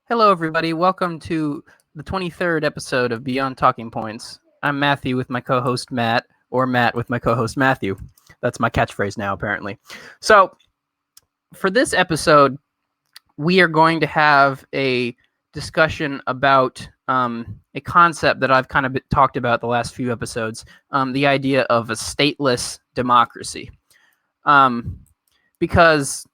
Hello, everybody. Welcome to the 23rd episode of Beyond Talking Points. I'm Matthew with my co-host Matt, or Matt with my co-host Matthew. That's my catchphrase now, apparently. So, for this episode, we are going to have a discussion about a concept that I've kind of talked about the last few episodes, the idea of a stateless democracy. Because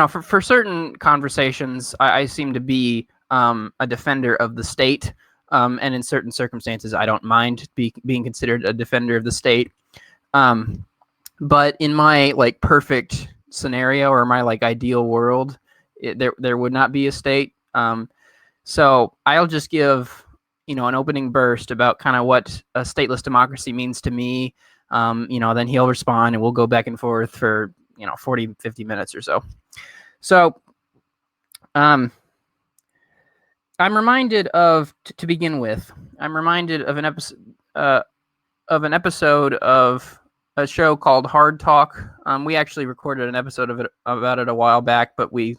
for certain conversations, I seem to be a defender of the state, and in certain circumstances, I don't mind being considered a defender of the state. But in my perfect scenario or my ideal world, there would not be a state. So I'll just give an opening burst about kind of what a stateless democracy means to me. Then he'll respond, and we'll go back and forth for 40, 50 minutes or so. So, I'm reminded of, to begin with, I'm reminded of an episode of a show called Hard Talk. We actually recorded an episode about it a while back, but we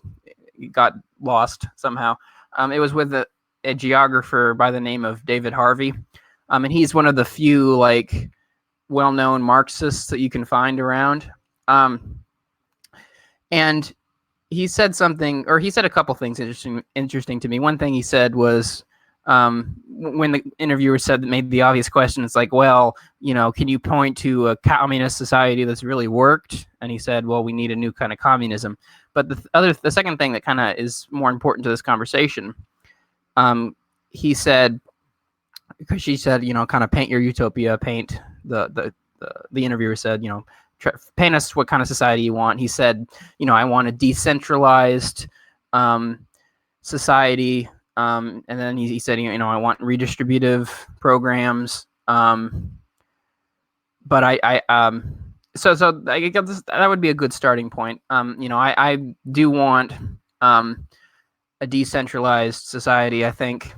got lost somehow. It was with a geographer by the name of David Harvey, and he's one of the few well-known Marxists that you can find around. And he said something, or he said a couple things interesting to me. One thing he said was, when the interviewer made the obvious question, it's like, well, can you point to a communist society that's really worked? And he said, well, we need a new kind of communism. But the second thing that kind of is more important to this conversation, he said, because she said, kind of paint your utopia, paint the interviewer said, paint us what kind of society you want. He said, I want a decentralized society. And then he said, I want redistributive programs. But so I guess that would be a good starting point. I do want a decentralized society. I think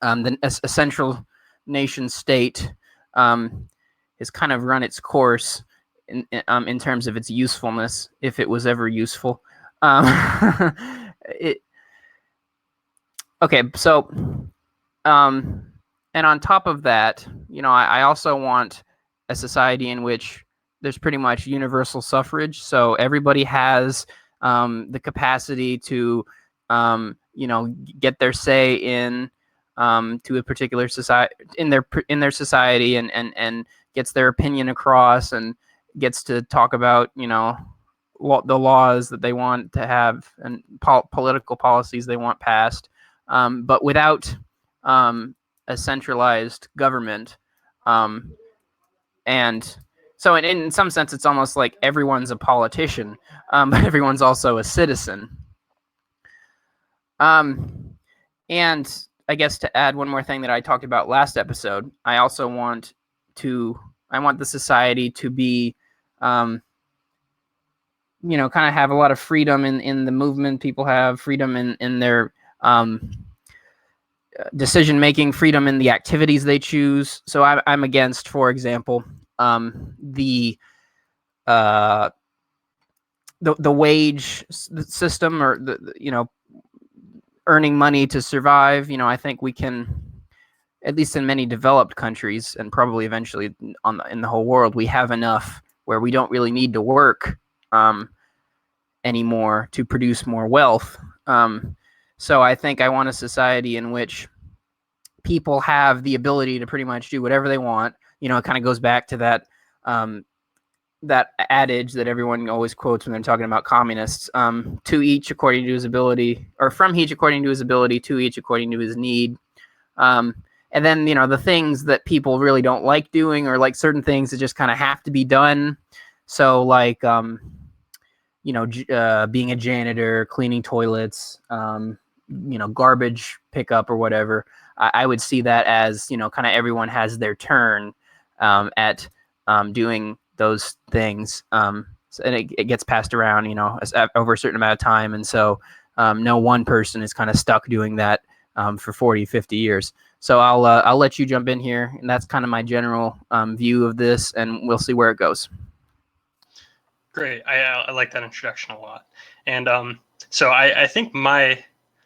a central nation state has kind of run its course in terms of its usefulness, if it was ever useful. Okay, so, and on top of that, I also want a society in which there's pretty much universal suffrage, so everybody has the capacity to, get their say in to a particular society in their society, and gets their opinion across, and gets to talk about the laws that they want to have and political policies they want passed, but without a centralized government. And so in some sense, it's almost like everyone's a politician, but everyone's also a citizen. And I guess to add one more thing that I talked about last episode, I also want the society to be, kind of have a lot of freedom in the movement. People have freedom in their decision making, freedom in the activities they choose. So I'm against, for example, the wage system, or the earning money to survive. I think we can, at least in many developed countries, and probably eventually in the whole world, we have enough where we don't really need to work anymore to produce more wealth. So I think I want a society in which people have the ability to pretty much do whatever they want. It kind of goes back to that adage that everyone always quotes when they're talking about communists: to each according to his ability, or from each according to his ability, to each according to his need. And then, the things that people really don't like doing, or certain things that just kind of have to be done. So being a janitor, cleaning toilets, garbage pickup or whatever. I would see that as, kind of everyone has their turn at doing those things. And it gets passed around, over a certain amount of time. And so no one person is kind of stuck doing that for 40, 50 years. So I'll let you jump in here. And that's kind of my general view of this, and we'll see where it goes. Great. I like that introduction a lot. And so I think my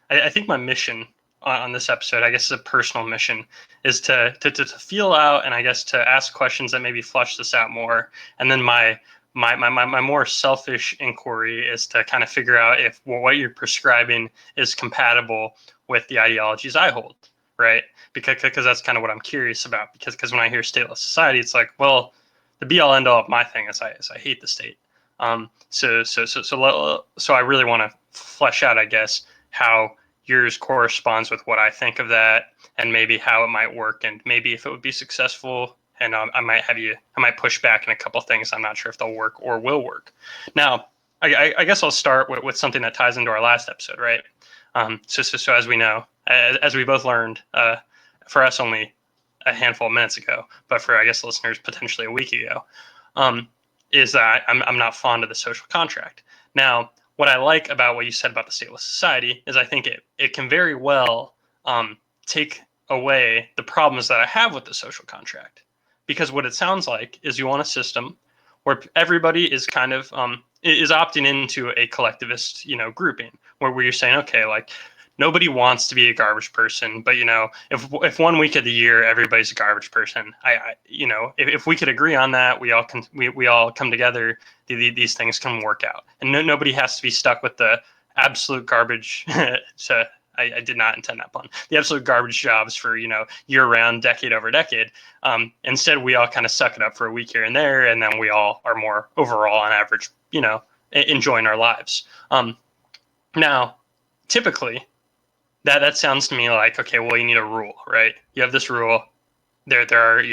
I think my mission on this episode, I guess, is a personal mission, is to feel out and I guess to ask questions that maybe flush this out more. And then my more selfish inquiry is to kind of figure out if what you're prescribing is compatible with the ideologies I hold, right? Because that's kind of what I'm curious about. Because when I hear stateless society, it's like, well, the be all end all of my thing is I hate the state. So I really want to flesh out, I guess, how yours corresponds with what I think of that, and maybe how it might work, and maybe if it would be successful. And I might push back in a couple things. I'm not sure if they'll work or will work. Now, I guess I'll start with something that ties into our last episode, right? So as we know, as we both learned, for us only a handful of minutes ago, but for I guess listeners potentially a week ago, is that I'm not fond of the social contract. Now, what I like about what you said about the stateless society is I think it can very well take away the problems that I have with the social contract. Because what it sounds like is you want a system where everybody is kind of is opting into a collectivist, grouping where you're saying, okay, like nobody wants to be a garbage person, but if 1 week of the year everybody's a garbage person, if we could agree on that, we all come together, these things can work out, and nobody has to be stuck with the absolute garbage. I did not intend that pun. The absolute garbage jobs for year round, decade over decade. Instead, we all kind of suck it up for a week here and there, and then we all are more overall on average, enjoying our lives. Now, typically, that sounds to me like, okay, well, you need a rule, right? You have this rule. There are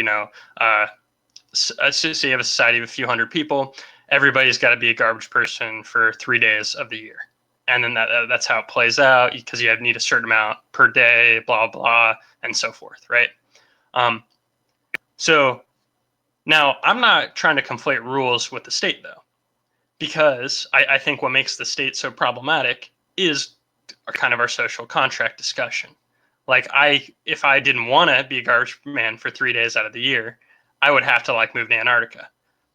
so you have a society of a few hundred people. Everybody's got to be a garbage person for 3 days of the year, and then that's how it plays out, because you need a certain amount per day, blah blah, and so forth, right? So now I'm not trying to conflate rules with the state, though, because I think what makes the state so problematic is kind of our social contract discussion. Like if I didn't want to be a garbage man for 3 days out of the year, I would have to move to Antarctica.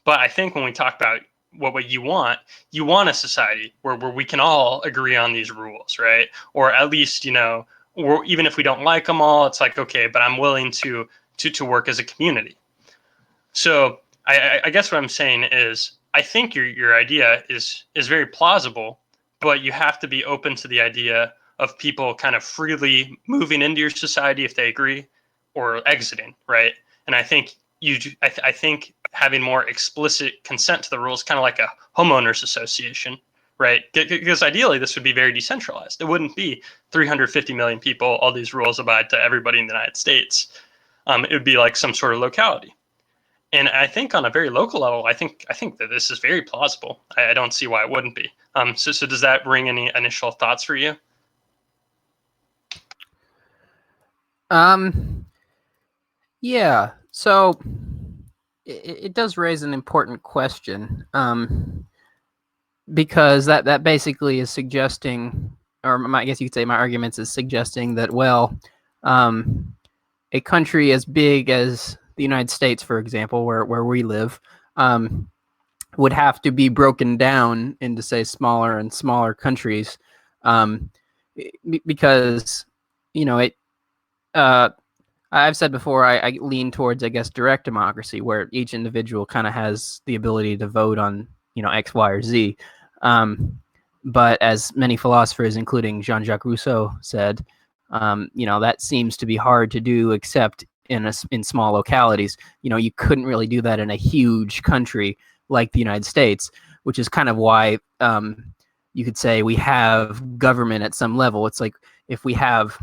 But I think when we talk about what you want a society where we can all agree on these rules, right? Or at least, or even if we don't like them all, it's like, okay, but I'm willing to work as a community. So I guess what I'm saying is I think your idea is very plausible, but you have to be open to the idea of people kind of freely moving into your society if they agree, or exiting, right? And I think I think having more explicit consent to the rules, kind of like a homeowners association, right? Because ideally this would be very decentralized. It wouldn't be 350 million people, all these rules abide to everybody in the United States. It would be like some sort of locality. And I think on a very local level, I think that this is very plausible. I don't see why it wouldn't be. So does that bring any initial thoughts for you? Yeah. So it does raise an important question, because that basically is suggesting, or I guess you could say my arguments is suggesting that, well, a country as big as the United States, for example, where we live, would have to be broken down into, say, smaller and smaller countries, because it. I've said before, I lean towards, I guess, direct democracy, where each individual kind of has the ability to vote on, X, Y, or Z. But as many philosophers, including Jean-Jacques Rousseau, said, that seems to be hard to do, except in small localities. You couldn't really do that in a huge country like the United States, which is kind of why you could say we have government at some level. It's like if we have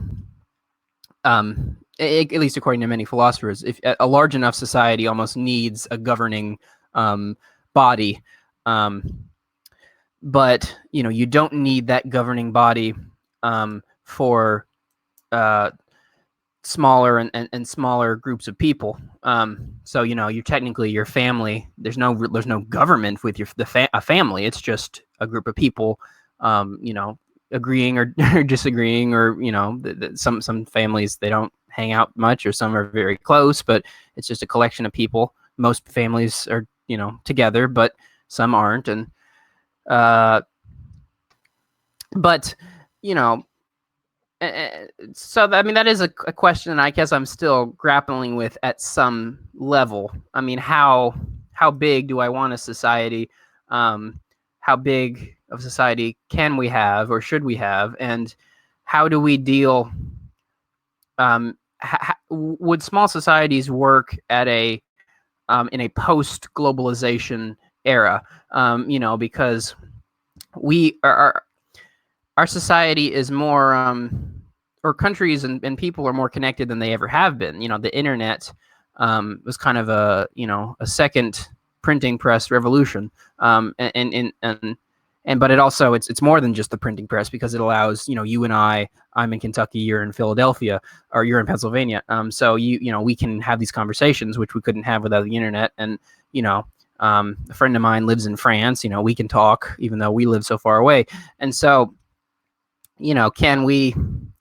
at least according to many philosophers, if a large enough society almost needs a governing body, but you don't need that governing body for smaller and smaller groups of people. So you're technically your family. There's no government with a family. It's just a group of people, agreeing or disagreeing, or some families, they don't hang out much, or some are very close, but it's just a collection of people. Most families are together, but some aren't. And but So I mean, that is a question I guess I'm still grappling with at some level. I mean, how big do I want a society? How big of society can we have, or should we have? And how do we deal? Would small societies work at a in a post globalization era? Because we are our society is more or countries and people are more connected than they ever have been. The internet was kind of a second printing press revolution, and but it's more than just the printing press, because it allows you and I'm in Kentucky, you're in Philadelphia, or you're in Pennsylvania, so we can have these conversations which we couldn't have without the internet. And a friend of mine lives in France. We can talk even though we live so far away. And so can we,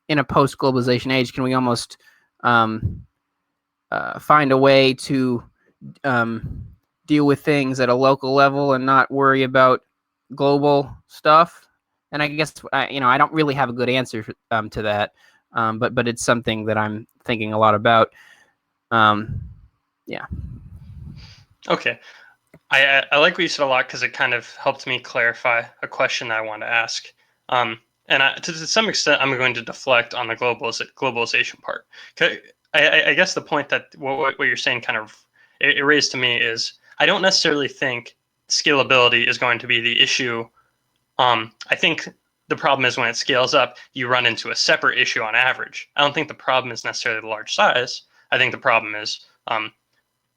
in a post-globalization age, can we almost find a way to deal with things at a local level and not worry about global stuff? And I guess I don't really have a good answer to that, but it's something that I'm thinking a lot about. Yeah. Okay. I like what you said a lot, because it kind of helped me clarify a question that I want to ask. And to some extent, I'm going to deflect on the globalization part. I guess the point that what you're saying kind of it raised to me is, I don't necessarily think scalability is going to be the issue. I think the problem is when it scales up, you run into a separate issue on average. I don't think the problem is necessarily the large size. I think the problem is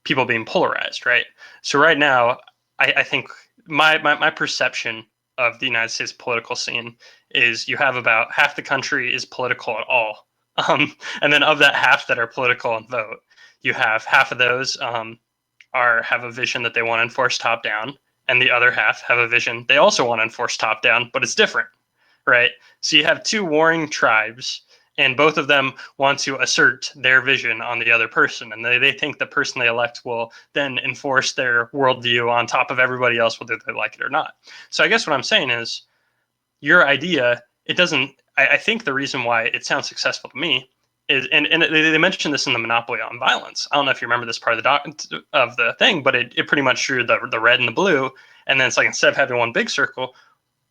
people being polarized, right? So right now, I think my perception of the United States political scene is you have about half the country is political at all. And then of that half that are political and vote, you have half of those have a vision that they want to enforce top down, and the other half have a vision they also want to enforce top down, but it's different, right? So you have two warring tribes, and both of them want to assert their vision on the other person, and they think the person they elect will then enforce their worldview on top of everybody else, whether they like it or not. So I guess what I'm saying is, your idea, it doesn't, I think the reason why it sounds successful to me is, and they mentioned this in the Monopoly on Violence. I don't know if you remember this part of the thing, but it pretty much drew the red and the blue, and then it's like, instead of having one big circle,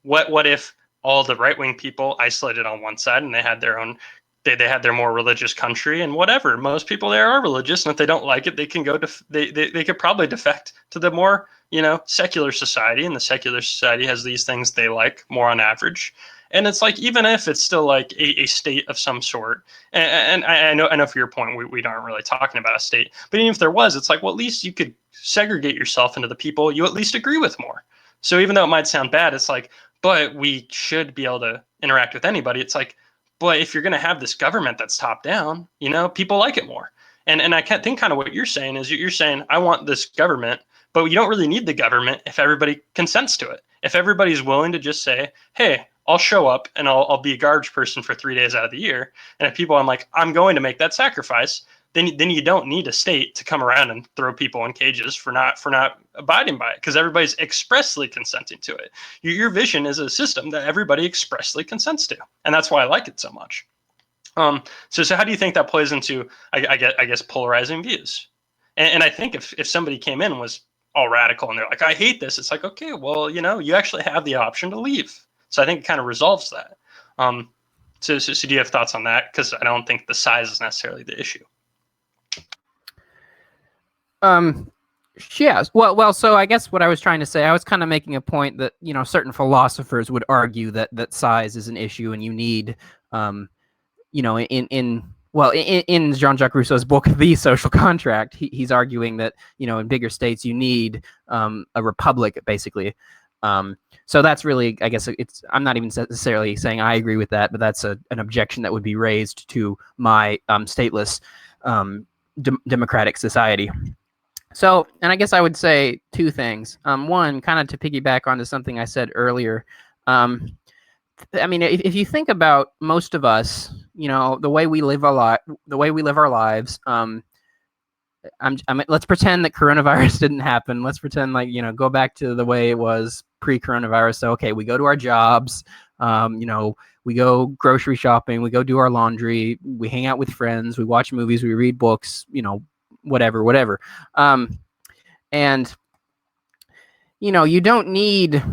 what if all the right-wing people isolated on one side, and they had their own, they had their more religious country, and whatever, most people there are religious, and if they don't like it, they can go to they could probably defect to the more secular society, and the secular society has these things they like more on average. And it's like, even if it's still like a state of some sort, and I know for your point, we aren't really talking about a state, but even if there was, it's like, well, at least you could segregate yourself into the people you at least agree with more. So even though it might sound bad, it's like, but we should be able to interact with anybody. It's like, but if you're going to have this government that's top down, people like it more. And I can't think, kind of what you're saying is, you're saying, I want this government, but you don't really need the government if everybody consents to it. If everybody's willing to just say, hey, I'll show up and I'll be a garbage person for 3 days out of the year. And if people, I'm going to make that sacrifice, then you don't need a state to come around and throw people in cages for not abiding by it, because everybody's expressly consenting to it. Your vision is a system that everybody expressly consents to, and that's why I like it so much. So how do you think that plays into, I guess, polarizing views? And I think if somebody came in and was all radical and they're like, I hate this, it's like, okay, well, you actually have the option to leave. So I think it kind of resolves that. So do you have thoughts on that? Because I don't think the size is necessarily the issue. Yeah. Well. So I guess what I was trying to say, I was kind of making a point that certain philosophers would argue that size is an issue, and you need, in Jean-Jacques Rousseau's book, The Social Contract, he's arguing that in bigger states you need a republic, basically. So that's really, I guess, I'm not even necessarily saying I agree with that, but that's an objection that would be raised to my stateless democratic society. So, and I guess I would say two things. One, kind of to piggyback onto something I said earlier. I mean, if you think about most of us, the way we live our lives. Let's pretend that coronavirus didn't happen. Let's pretend go back to the way it was pre-coronavirus. So, okay, we go to our jobs. we go grocery shopping, we go do our laundry, we hang out with friends, we watch movies, we read books, whatever. And you don't need.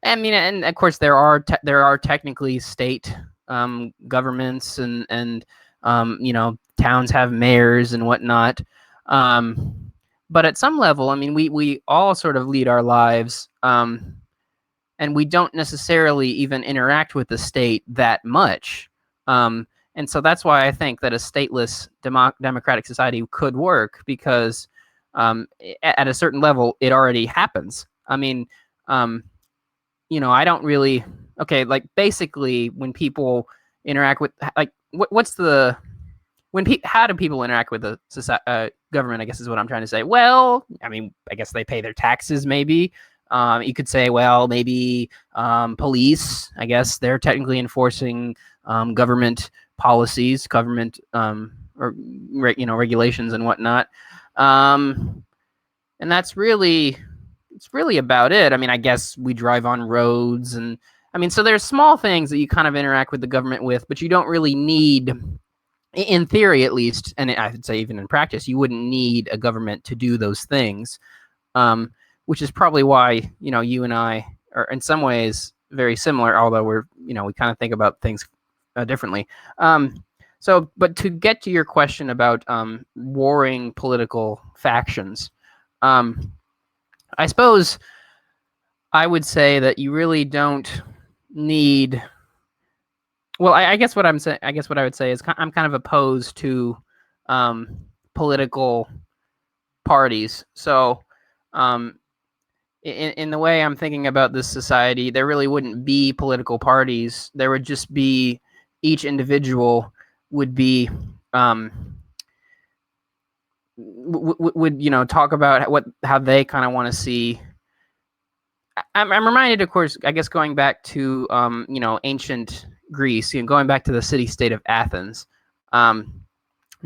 I mean, and of course there are technically state governments, and towns have mayors and whatnot. But at some level, I mean, we all sort of lead our lives, and we don't necessarily even interact with the state that much. And so that's why I think that a stateless democratic society could work, because at a certain level, it already happens. I mean, I don't really. Okay, like basically, when people interact with, like, what's the how do people interact with the government? I guess is what I'm trying to say. Well, I mean, I guess they pay their taxes. Maybe you could say, well, maybe police. I guess they're technically enforcing government policies, government or regulations and whatnot. And that's really. It's really about it. I mean, I guess we drive on roads, and I mean, so there's small things that you kind of interact with the government with, but you don't really need, in theory at least, and I would say even in practice, you wouldn't need a government to do those things, which is probably why, you and I are in some ways very similar, although we kind of think about things differently. But to get to your question about warring political factions, I suppose I would say that you really don't need. Well, I guess what I'm saying. I guess what I would say is I'm kind of opposed to political parties. So, in the way I'm thinking about this society, there really wouldn't be political parties. There would just be each individual would be. Would talk about how they kind of want to see. I'm reminded, of course, I guess going back to ancient Greece, going back to the city-state of Athens. Now,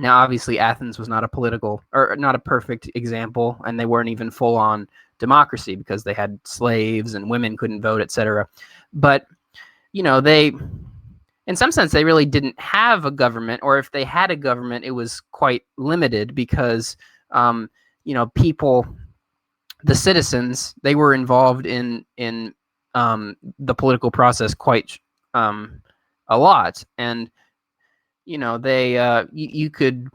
obviously, Athens was not a political or not a perfect example, and they weren't even full-on democracy because they had slaves and women couldn't vote, etc. But they. In some sense, they really didn't have a government, or if they had a government, it was quite limited because, people, the citizens, they were involved in the political process quite a lot, and they you could.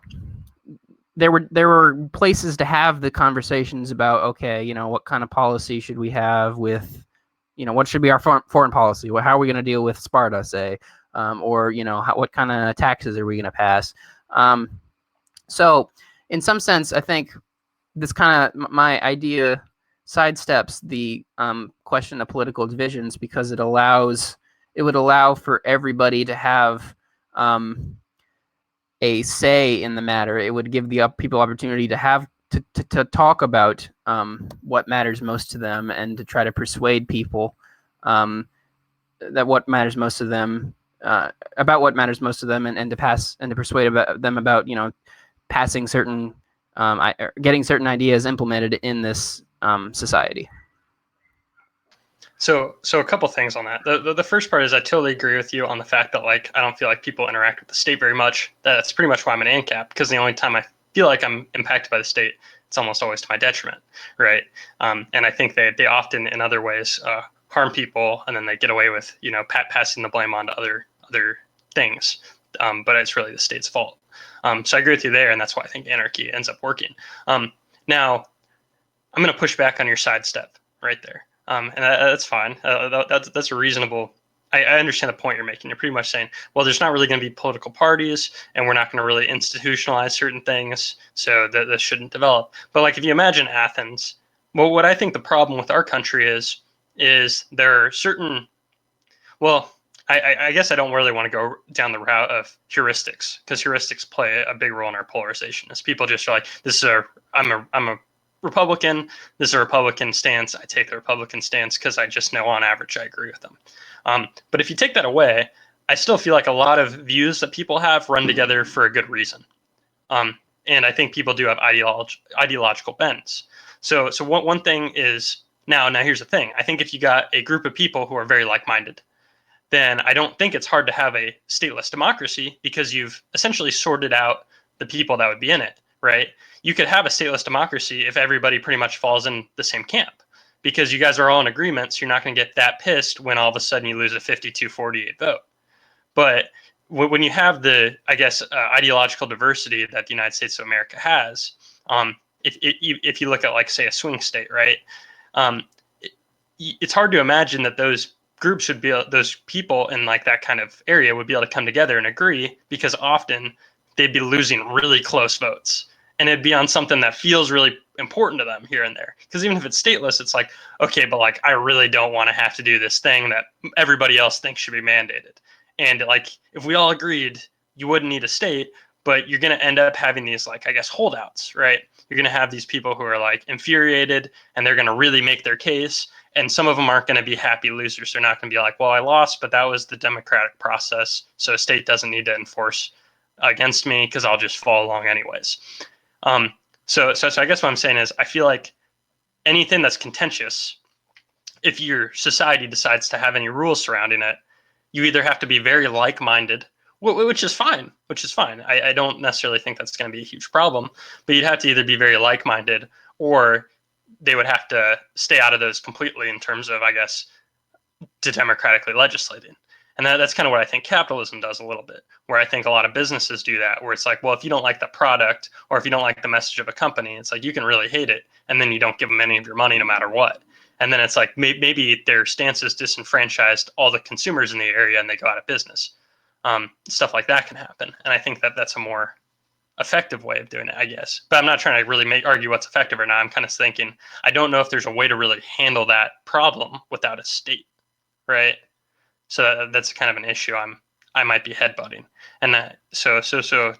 There were places to have the conversations about, okay, what kind of policy should we have with, what should be our foreign policy? How are we going to deal with Sparta, say? Or what kind of taxes are we going to pass? So in some sense, I think this kind of my idea sidesteps the question of political divisions, because it would allow for everybody to have a say in the matter. It would give the people opportunity to have to talk about what matters most to them, and to try to persuade people that what matters most to them. About what matters most to them, and to persuade them about passing certain getting certain ideas implemented in this society. So a couple things on that. The first part is I totally agree with you on the fact that I don't feel like people interact with the state very much. That's pretty much why I'm an ANCAP, because the only time I feel like I'm impacted by the state, it's almost always to my detriment, right? And I think they often in other ways harm people, and then they get away with passing the blame on to other things, but it's really the state's fault. So I agree with you there, and that's why I think anarchy ends up working. Now, I'm going to push back on your sidestep right there, and that's fine. That's a reasonable. I understand the point you're making. You're pretty much saying, well, there's not really going to be political parties, and we're not going to really institutionalize certain things, so that this shouldn't develop. But if you imagine Athens, well, what I think the problem with our country is there are certain, well, I guess I don't really want to go down the route of heuristics, because heuristics play a big role in our polarization. As people just are I'm a Republican. This is a Republican stance. I take the Republican stance because I just know on average I agree with them. But if you take that away, I still feel like a lot of views that people have run together for a good reason. And I think people do have ideological bends. So one thing is now here's the thing. I think if you got a group of people who are very like-minded, then I don't think it's hard to have a stateless democracy because you've essentially sorted out the people that would be in it, right? You could have a stateless democracy if everybody pretty much falls in the same camp because you guys are all in agreement. So you're not going to get that pissed when all of a sudden you lose a 52-48 vote. But when you have the, I guess, ideological diversity that the United States of America has, if you look at, like, say, a swing state, right? It's hard to imagine that those groups would be, those people in like that kind of area would be able to come together and agree, because often they'd be losing really close votes, and it'd be on something that feels really important to them here and there. Because even if it's stateless, it's like, okay, but like I really don't want to have to do this thing that everybody else thinks should be mandated. And like if we all agreed, you wouldn't need a state, but you're going to end up having these, like, I guess, holdouts, right? You're going to have these people who are like infuriated and they're going to really make their case. And some of them aren't going to be happy losers. They're not going to be like, well, I lost, but that was the democratic process. So a state doesn't need to enforce against me because I'll just follow along anyways. So I guess what I'm saying is I feel like anything that's contentious, if your society decides to have any rules surrounding it, you either have to be very like-minded, which is fine. I don't necessarily think that's going to be a huge problem, but you'd have to either be very like-minded, or they would have to stay out of those completely in terms of, I guess, to democratically legislating. And that's kind of what I think capitalism does a little bit, where I think a lot of businesses do that, where it's like, well, if you don't like the product or if you don't like the message of a company, it's like you can really hate it, and then you don't give them any of your money no matter what. And then it's like maybe their stance is disenfranchised all the consumers in the area and they go out of business. Stuff like that can happen. And I think that that's a more effective way of doing it, I guess. But I'm not trying to really argue what's effective or not. I'm kind of thinking, I don't know if there's a way to really handle that problem without a state, right? So that's kind of an issue I might be headbutting. And so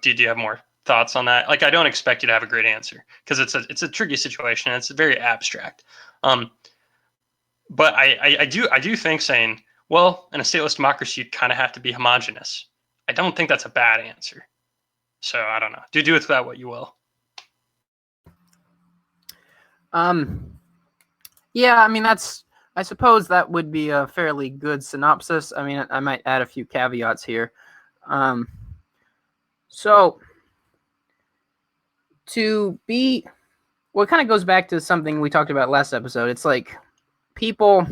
do you have more thoughts on that? Like, I don't expect you to have a great answer because it's a tricky situation and it's very abstract. But I do think saying, well, in a stateless democracy, you kind of have to be homogenous. I don't think that's a bad answer. So I don't know. Do with that what you will. Yeah, I mean, I suppose that would be a fairly good synopsis. I mean, I might add a few caveats here. So to be, well, it kind of goes back to something we talked about last episode. It's like people,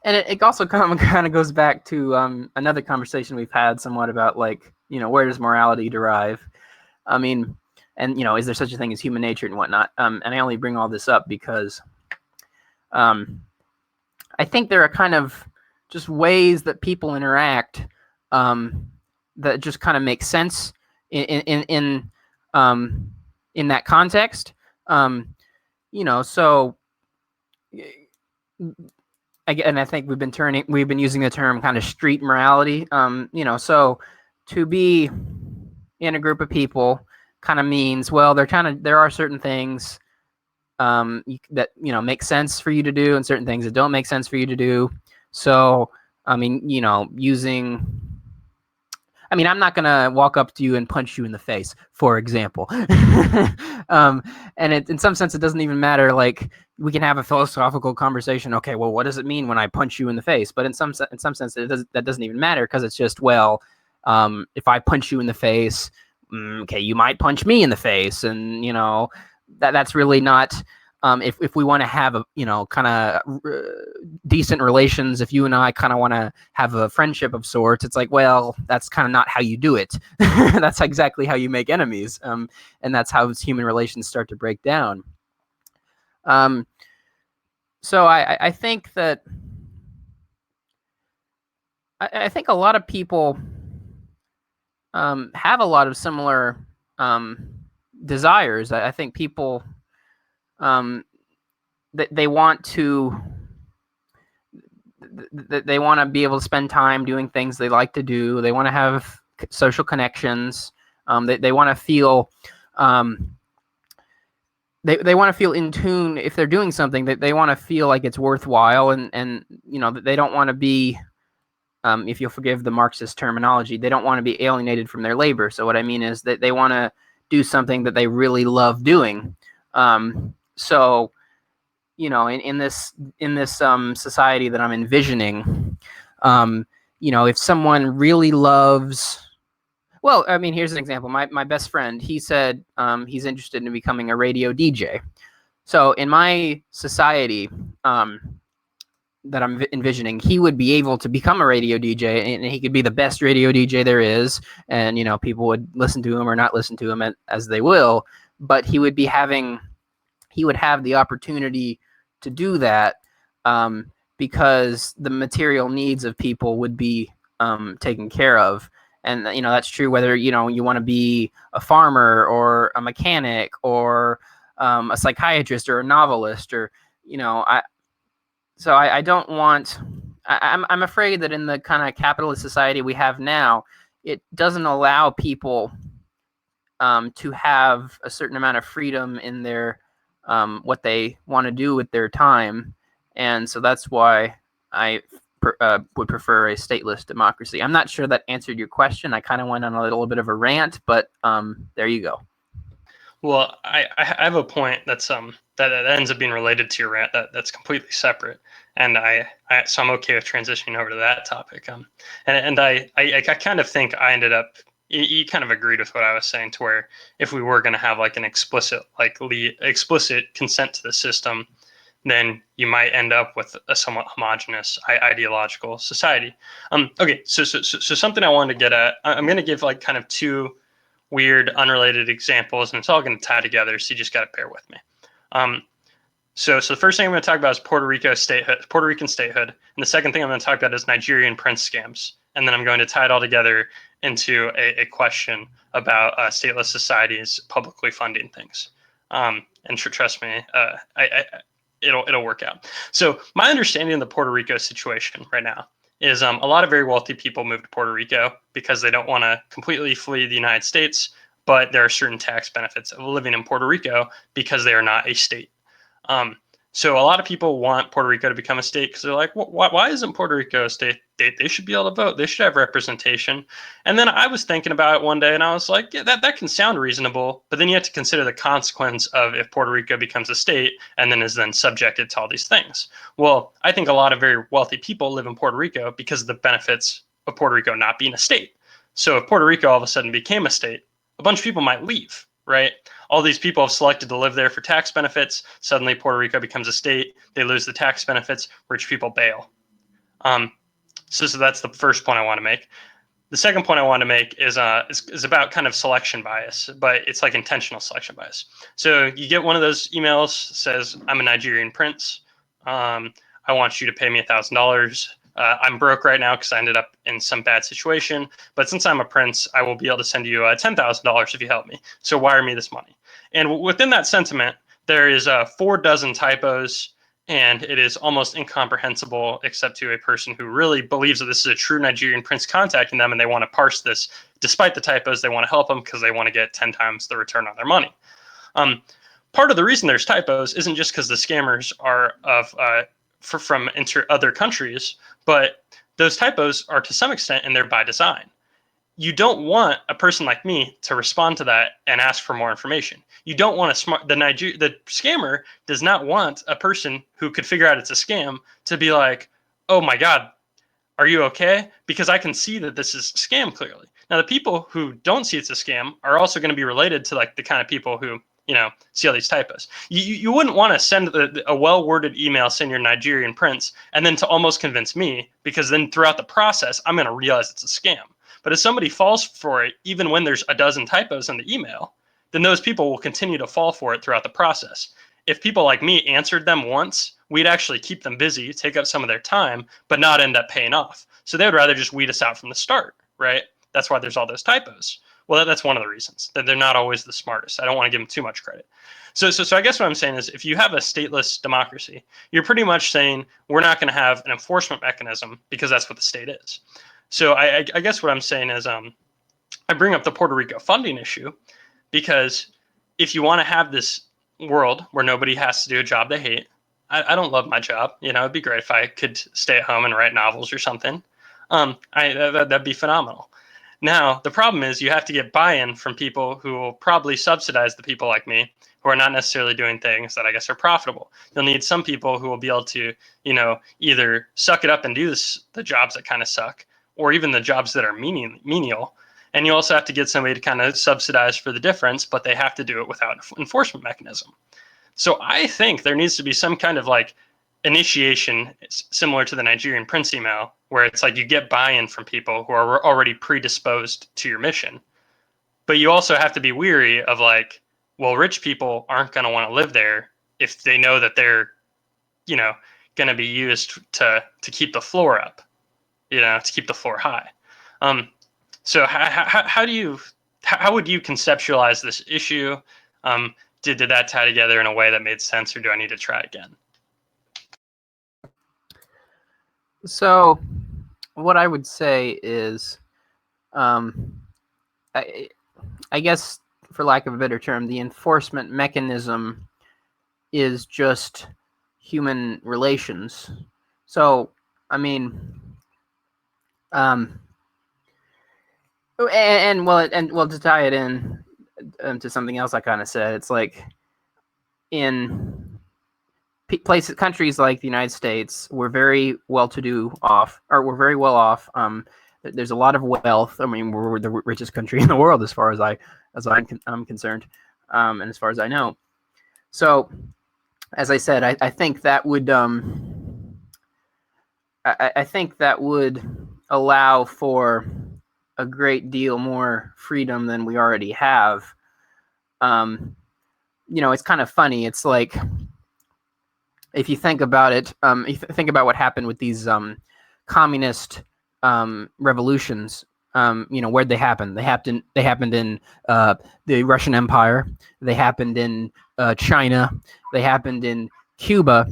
and it also kind of goes back to another conversation we've had somewhat about, like, you know, where does morality derive? I mean, and, you know, is there such a thing as human nature and whatnot? And I only bring all this up because I think there are kind of just ways that people interact that just kind of make sense in that context. You know, so and I think we've been using the term kind of street morality. You know, so to be in a group of people kind of means, well, there are certain things that, you know, make sense for you to do and certain things that don't make sense for you to do. So, I mean, you know, I'm not going to walk up to you and punch you in the face, for example. And in some sense, it doesn't even matter. Like, we can have a philosophical conversation. Okay, well, what does it mean when I punch you in the face? But in some sense, that doesn't even matter, because it's just, well, if I punch you in the face, okay, you might punch me in the face. And, you know, that's really not, if we want to have a, you know, kind of decent relations, if you and I kind of want to have a friendship of sorts, it's like, well, that's kind of not how you do it. That's exactly how you make enemies. And that's how human relations start to break down. So I think that, I think a lot of people have a lot of similar desires. I think people, they want to be able to spend time doing things they like to do. They want to have social connections. They want to feel they want to feel in tune if they're doing something. That they want to feel like it's worthwhile, and you know, they don't want to be, if you'll forgive the Marxist terminology, they don't want to be alienated from their labor. So what I mean is that they want to do something that they really love doing. So in this society that I'm envisioning, if someone really loves, well, I mean, here's an example. My best friend, he said he's interested in becoming a radio DJ. So in my society, that I'm envisioning, he would be able to become a radio DJ, and he could be the best radio DJ there is, and people would listen to him or not listen to him as they will, but he would have the opportunity to do that, because the material needs of people would be taken care of. And that's true whether you want to be a farmer or a mechanic or a psychiatrist or a novelist, or I don't want. I'm afraid that in the kind of capitalist society we have now, it doesn't allow people to have a certain amount of freedom in their what they want to do with their time, and so that's why I would prefer a stateless democracy. I'm not sure that answered your question. I kind of went on a little bit of a rant, but there you go. Well, I have a point that's that ends up being related to your rant that's completely separate, and so I'm okay with transitioning over to that topic. And I kind of think I ended up. You kind of agreed with what I was saying, to where if we were going to have like an explicit consent to the system, then you might end up with a somewhat homogenous ideological society. Okay, so something I wanted to get at. I'm going to give like kind of two weird, unrelated examples, and it's all going to tie together. So you just got to bear with me. So the first thing I'm going to talk about is Puerto Rican statehood, and the second thing I'm going to talk about is Nigerian prince scams, and then I'm going to tie it all together into a question about stateless societies publicly funding things. And trust me, it'll work out. So my understanding of the Puerto Rico situation right now is a lot of very wealthy people move to Puerto Rico because they don't want to completely flee the United States, but there are certain tax benefits of living in Puerto Rico because they are not a state. So a lot of people want Puerto Rico to become a state because they're like, why isn't Puerto Rico a state? They should be able to vote. They should have representation. And then I was thinking about it one day, and I was like, yeah, that can sound reasonable, but then you have to consider the consequence of if Puerto Rico becomes a state and then is then subjected to all these things. Well, I think a lot of very wealthy people live in Puerto Rico because of the benefits of Puerto Rico not being a state. So if Puerto Rico all of a sudden became a state, a bunch of people might leave, right? All these people have selected to live there for tax benefits. Suddenly Puerto Rico becomes a state. They lose the tax benefits. Rich people bail. So that's the first point I want to make. The second point I want to make is about kind of selection bias, but it's like intentional selection bias. So you get one of those emails, says, I'm a Nigerian prince. I want you to pay me $1,000. I'm broke right now because I ended up in some bad situation. But since I'm a prince, I will be able to send you $10,000 if you help me. So wire me this money. And within that sentiment, there is 4 dozen typos, and it is almost incomprehensible except to a person who really believes that this is a true Nigerian prince contacting them, and they want to parse this. Despite the typos, they want to help them because they want to get 10 times the return on their money. Part of the reason there's typos isn't just because the scammers are from other countries, but those typos are to some extent in there by design. You don't want a person like me to respond to that and ask for more information. You don't want the scammer does not want a person who could figure out it's a scam to be like, oh my God, are you okay? Because I can see that this is a scam clearly. Now, the people who don't see it's a scam are also going to be related to like the kind of people who, see all these typos. You wouldn't want to send a well-worded email saying you're Nigerian prince and then to almost convince me, because then throughout the process, I'm going to realize it's a scam. But if somebody falls for it, even when there's a dozen typos in the email, then those people will continue to fall for it throughout the process. If people like me answered them once, we'd actually keep them busy, take up some of their time, but not end up paying off. So they would rather just weed us out from the start, right? That's why there's all those typos. Well, that's one of the reasons, that they're not always the smartest. I don't want to give them too much credit. So I guess what I'm saying is, if you have a stateless democracy, you're pretty much saying we're not going to have an enforcement mechanism because that's what the state is. So I guess what I'm saying is I bring up the Puerto Rico funding issue because if you want to have this world where nobody has to do a job they hate, I don't love my job. It'd be great if I could stay at home and write novels or something. That'd be phenomenal. Now, the problem is you have to get buy-in from people who will probably subsidize the people like me who are not necessarily doing things that I guess are profitable. You'll need some people who will be able to, either suck it up and do the jobs that kind of suck, or even the jobs that are menial. And you also have to get somebody to kind of subsidize for the difference, but they have to do it without an enforcement mechanism. So I think there needs to be some kind of like initiation similar to the Nigerian Prince email, where it's like you get buy-in from people who are already predisposed to your mission. But you also have to be weary of like, well, rich people aren't going to want to live there if they know that they're, going to be used to keep the floor up, to keep the floor high. So how would you conceptualize this issue? Did that tie together in a way that made sense, or do I need to try again? So what I would say is, I guess, for lack of a better term, the enforcement mechanism is just human relations. So, I mean, and to tie it in to something else I kind of said, it's like in countries like the United States, we're very well off. There's a lot of wealth. I mean, we're the richest country in the world as far as I'm concerned, and as far as I know. So, as I said, I think that would I think that would allow for a great deal more freedom than we already have. It's kind of funny. It's like, if you think about it, think about what happened with these communist revolutions. Where'd they happen? They happened in the Russian Empire. They happened in China. They happened in Cuba.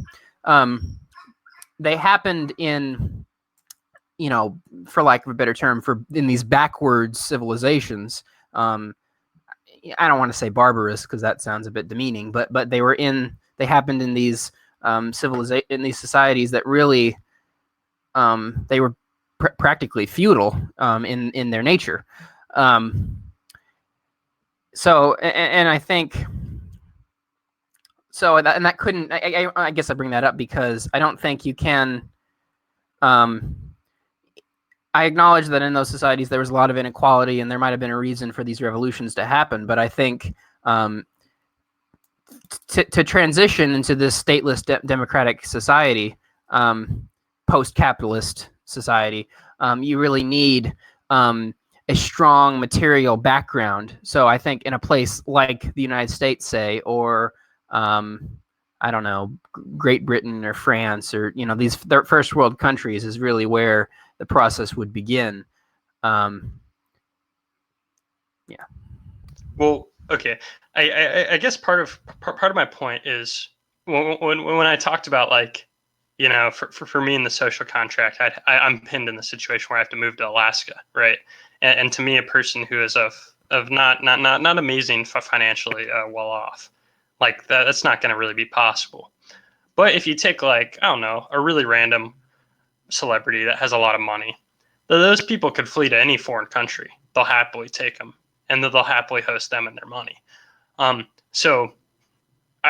They happened in, for lack of a better term, in these backwards civilizations. I don't want to say barbarous because that sounds a bit demeaning, but they happened in these in these societies that really they were practically feudal in their nature. So, and I think so, and that couldn't. I guess I bring that up because I don't think you can. I acknowledge that in those societies there was a lot of inequality, and there might have been a reason for these revolutions to happen. But I think to transition into this stateless democratic society, post-capitalist society, you really need a strong material background. So I think in a place like the United States, say, or I don't know, Great Britain or France, or these first world countries, is really where the process would begin. Yeah. Well, okay. I guess part of my point is when I talked about, like, for me in the social contract, I'm pinned in the situation where I have to move to Alaska, right? And to me, a person who is of not amazing financially well off, like that's not going to really be possible. But if you take, like, I don't know, a really random celebrity that has a lot of money, those people could flee to any foreign country. They'll happily take them, and they'll happily host them and their money. So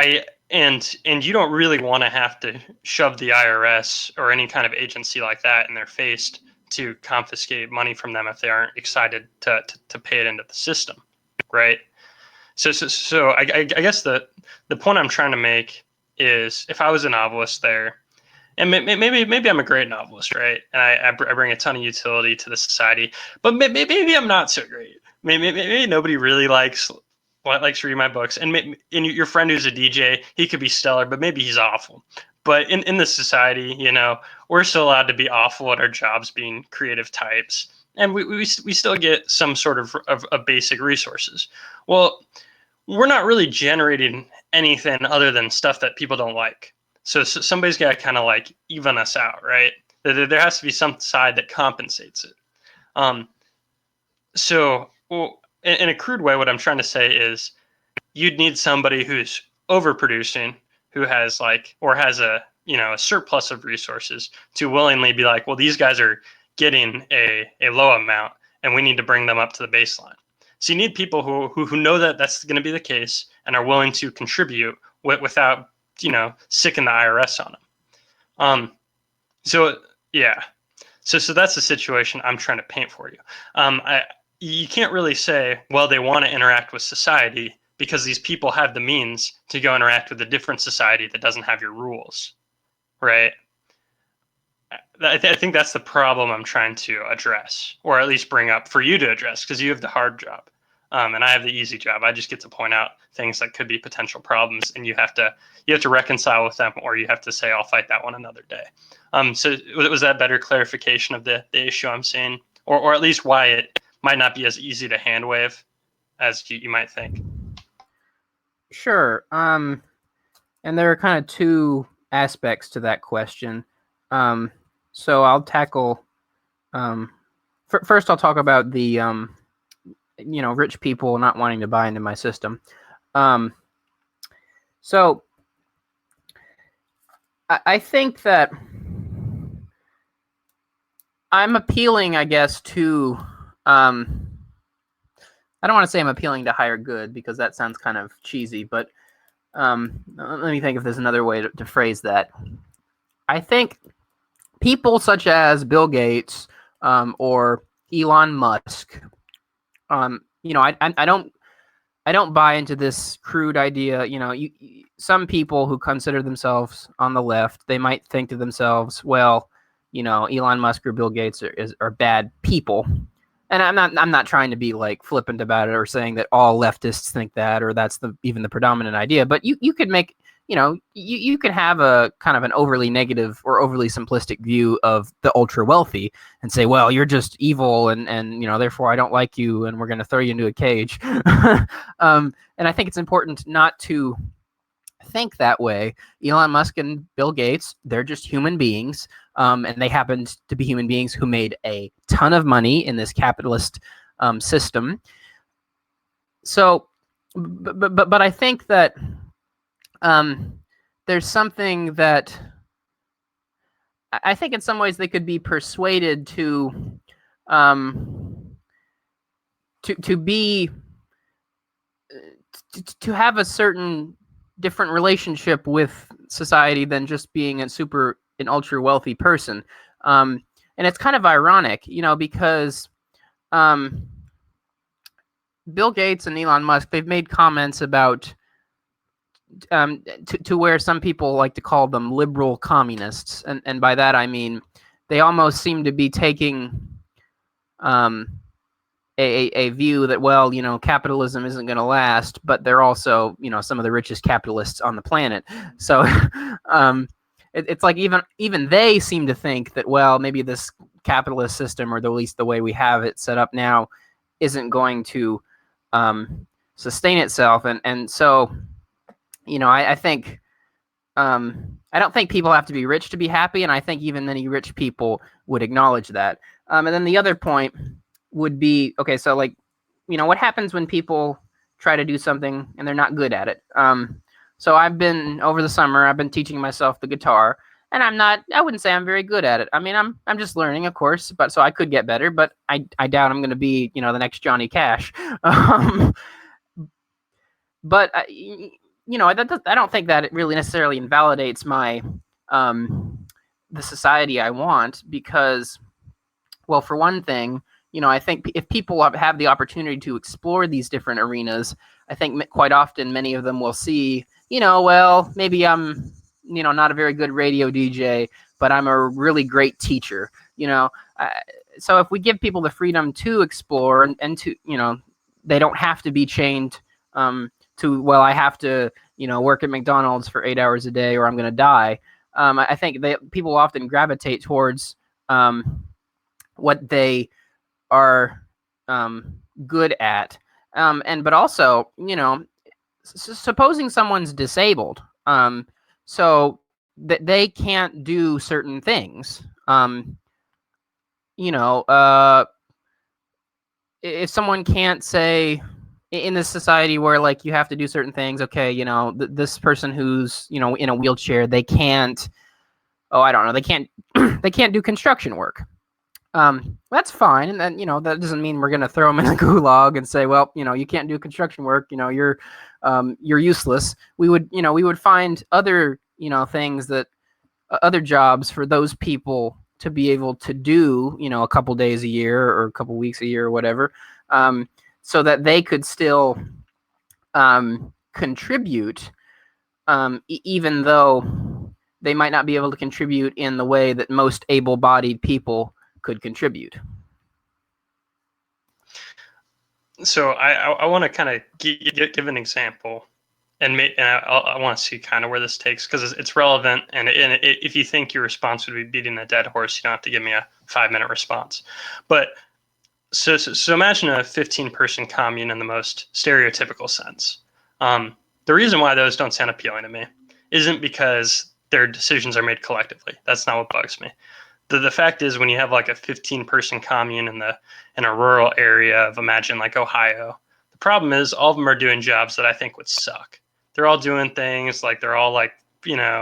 you don't really want to have to shove the IRS or any kind of agency like that in their face to confiscate money from them if they aren't excited to pay it into the system, right? So I guess the point I'm trying to make is, if I was a novelist there, and maybe I'm a great novelist, right? And I bring a ton of utility to the society, but maybe I'm not so great. Maybe nobody really likes to read my books, and your friend who's a DJ, he could be stellar, but maybe he's awful. But in this society, we're still allowed to be awful at our jobs, being creative types, and we still get some sort of basic resources. Well, we're not really generating anything other than stuff that people don't like. So somebody's got to kind of like even us out, right? There has to be some side that compensates it. In a crude way, what I'm trying to say is, you'd need somebody who's overproducing, who has a surplus of resources, to willingly be like, well, these guys are getting a low amount, and we need to bring them up to the baseline. So you need people who know that that's going to be the case and are willing to contribute without, sicking the IRS on them. So yeah, so that's the situation I'm trying to paint for you. You can't really say, well, they want to interact with society because these people have the means to go interact with a different society that doesn't have your rules, right? I think that's the problem I'm trying to address, or at least bring up for you to address, because you have the hard job, and I have the easy job. I just get to point out things that could be potential problems, and you have to reconcile with them, or you have to say, I'll fight that one another day. So was that better clarification of the issue I'm seeing, or at least why it might not be as easy to hand wave as you might think? Sure. And there are kind of two aspects to that question. So I'll tackle. First, I'll talk about the rich people not wanting to buy into my system. So I think that I'm appealing, I guess, to. I don't want to say I'm appealing to higher good because that sounds kind of cheesy, but let me think if there's another way to phrase that. I think people such as Bill Gates or Elon Musk, I don't buy into this crude idea. Some people who consider themselves on the left, they might think to themselves, well, Elon Musk or Bill Gates are bad people. And I'm not trying to be like flippant about it or saying that all leftists think that, or that's even the predominant idea. But you could make, you can have a kind of an overly negative or overly simplistic view of the ultra wealthy and say, well, you're just evil and therefore I don't like you and we're going to throw you into a cage. And I think it's important not to think that way. Elon Musk and Bill Gates, they're just human beings. And they happened to be human beings who made a ton of money in this capitalist system. So, but I think that there's something that I think in some ways they could be persuaded to be to have a certain different relationship with society than just being an ultra wealthy person. And it's kind of ironic, because Bill Gates and Elon Musk, they've made comments about to where some people like to call them liberal communists. And by that, I mean, they almost seem to be taking a view that, well, capitalism isn't going to last, but they're also, some of the richest capitalists on the planet. So it's like even they seem to think that, well, maybe this capitalist system, or at least the way we have it set up now, isn't going to sustain itself. And so, I think I don't think people have to be rich to be happy, and I think even many rich people would acknowledge that. And then the other point would be, okay, so like, what happens when people try to do something and they're not good at it? So over the summer, I've been teaching myself the guitar, and I wouldn't say I'm very good at it. I mean, I'm just learning, of course, but so I could get better, but I doubt I'm going to be, the next Johnny Cash. But I don't think that it really necessarily invalidates my the society I want, because, well, for one thing, I think if people have the opportunity to explore these different arenas, I think quite often many of them will see, well, maybe I'm, not a very good radio DJ, but I'm a really great teacher, so if we give people the freedom to explore and to, they don't have to be chained to, well, I have to, work at McDonald's for 8 hours a day or I'm going to die. I think people often gravitate towards what they are good at. But also, supposing someone's disabled, so that they can't do certain things. If someone can't say, in this society where like you have to do certain things, okay, this person who's, in a wheelchair, they can't, I don't know, they can't they can't do construction work. That's fine, and then that doesn't mean we're going to throw them in the gulag and say, well, you can't do construction work. You're useless. We would find other things that other jobs for those people to be able to do, a couple days a year or a couple weeks a year or whatever, so that they could still contribute, even though they might not be able to contribute in the way that most able-bodied people could contribute. So I want to kind of give an example, and I want to see kind of where this takes, because it's relevant. And if you think your response would be beating a dead horse, you don't have to give me a 5-minute response. But so imagine a 15-person commune in the most stereotypical sense. The reason why those don't sound appealing to me isn't because their decisions are made collectively. That's not what bugs me. The fact is, when you have like a 15-person commune in a rural area of, imagine, like Ohio, the problem is all of them are doing jobs that I think would suck. They're all doing things like, they're all like,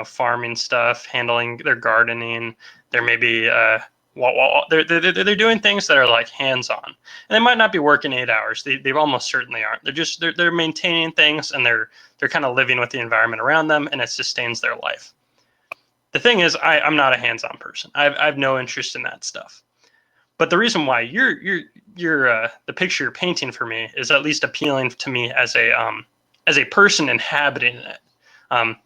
farming stuff, handling their gardening. They're maybe they're doing things that are like hands-on, and they might not be working 8 hours. They almost certainly aren't. They're maintaining things, and they're kind of living with the environment around them, and it sustains their life. The thing is, I'm not a hands-on person. I've no interest in that stuff. But the reason why you're the picture you're painting for me is at least appealing to me as a person inhabiting it,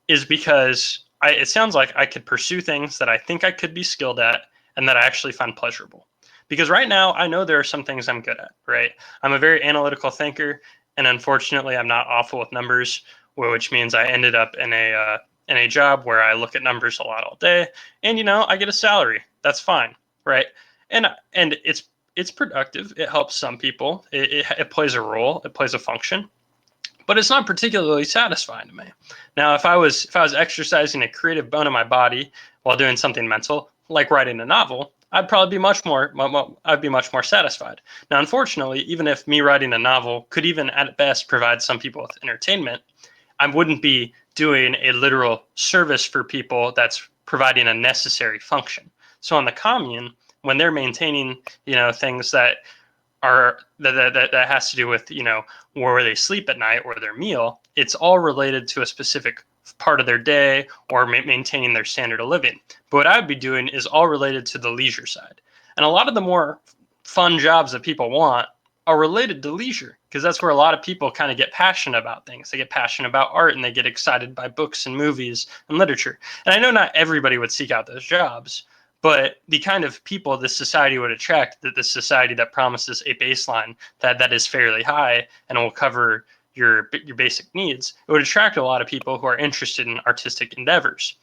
is because it sounds like I could pursue things that I think I could be skilled at and that I actually find pleasurable. Because right now, I know there are some things I'm good at, right? I'm a very analytical thinker, and unfortunately, I'm not awful with numbers, which means I ended up in a job where I look at numbers a lot all day, and I get a salary. That's fine, right? And it's productive. It helps some people. It plays a role. It plays a function, but it's not particularly satisfying to me. Now, if I was exercising a creative bone in my body while doing something mental, like writing a novel, I'd probably be much more satisfied. Now, unfortunately, even if me writing a novel could even at best provide some people with entertainment, I wouldn't be doing a literal service for people that's providing a necessary function. So on the commune, when they're maintaining, things that are that has to do with, where they sleep at night or their meal, it's all related to a specific part of their day or maintaining their standard of living. But what I would be doing is all related to the leisure side. And a lot of the more fun jobs that people want are related to leisure, because that's where a lot of people kind of get passionate about things. They get passionate about art, and they get excited by books and movies and literature. And I know not everybody would seek out those jobs, but the kind of people this society would attract, that this society that promises a baseline that is fairly high and will cover your basic needs, it would attract a lot of people who are interested in artistic endeavors.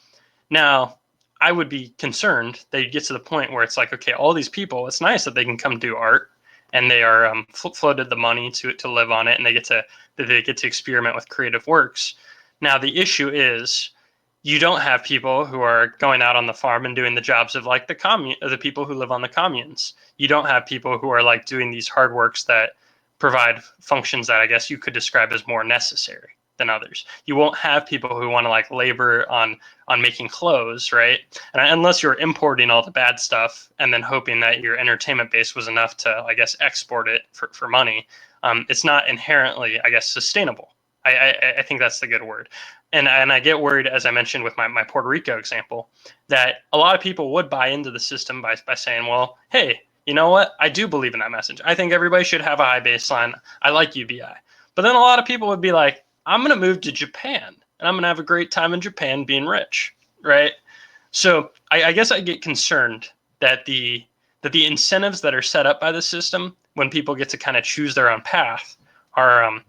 Now, I would be concerned that you get to the point where it's like, okay, all these people, it's nice that they can come do art, and they are floated the money to live on it, and they get to experiment with creative works. Now, the issue is, you don't have people who are going out on the farm and doing the jobs of like the people who live on the communes. You don't have people who are like doing these hard works that provide functions that I guess you could describe as more necessary than others. You won't have people who want to like labor on making clothes, right? And unless you're importing all the bad stuff and then hoping that your entertainment base was enough to, I guess, export it for money, it's not inherently, I guess, sustainable. I think that's the good word. And I get worried, as I mentioned with my Puerto Rico example, that a lot of people would buy into the system by saying, well, hey, you know what? I do believe in that message. I think everybody should have a high baseline. I like UBI. But then a lot of people would be like, I'm going to move to Japan, and I'm going to have a great time in Japan being rich, right? So I guess I get concerned that the incentives that are set up by the system, when people get to kind of choose their own path, are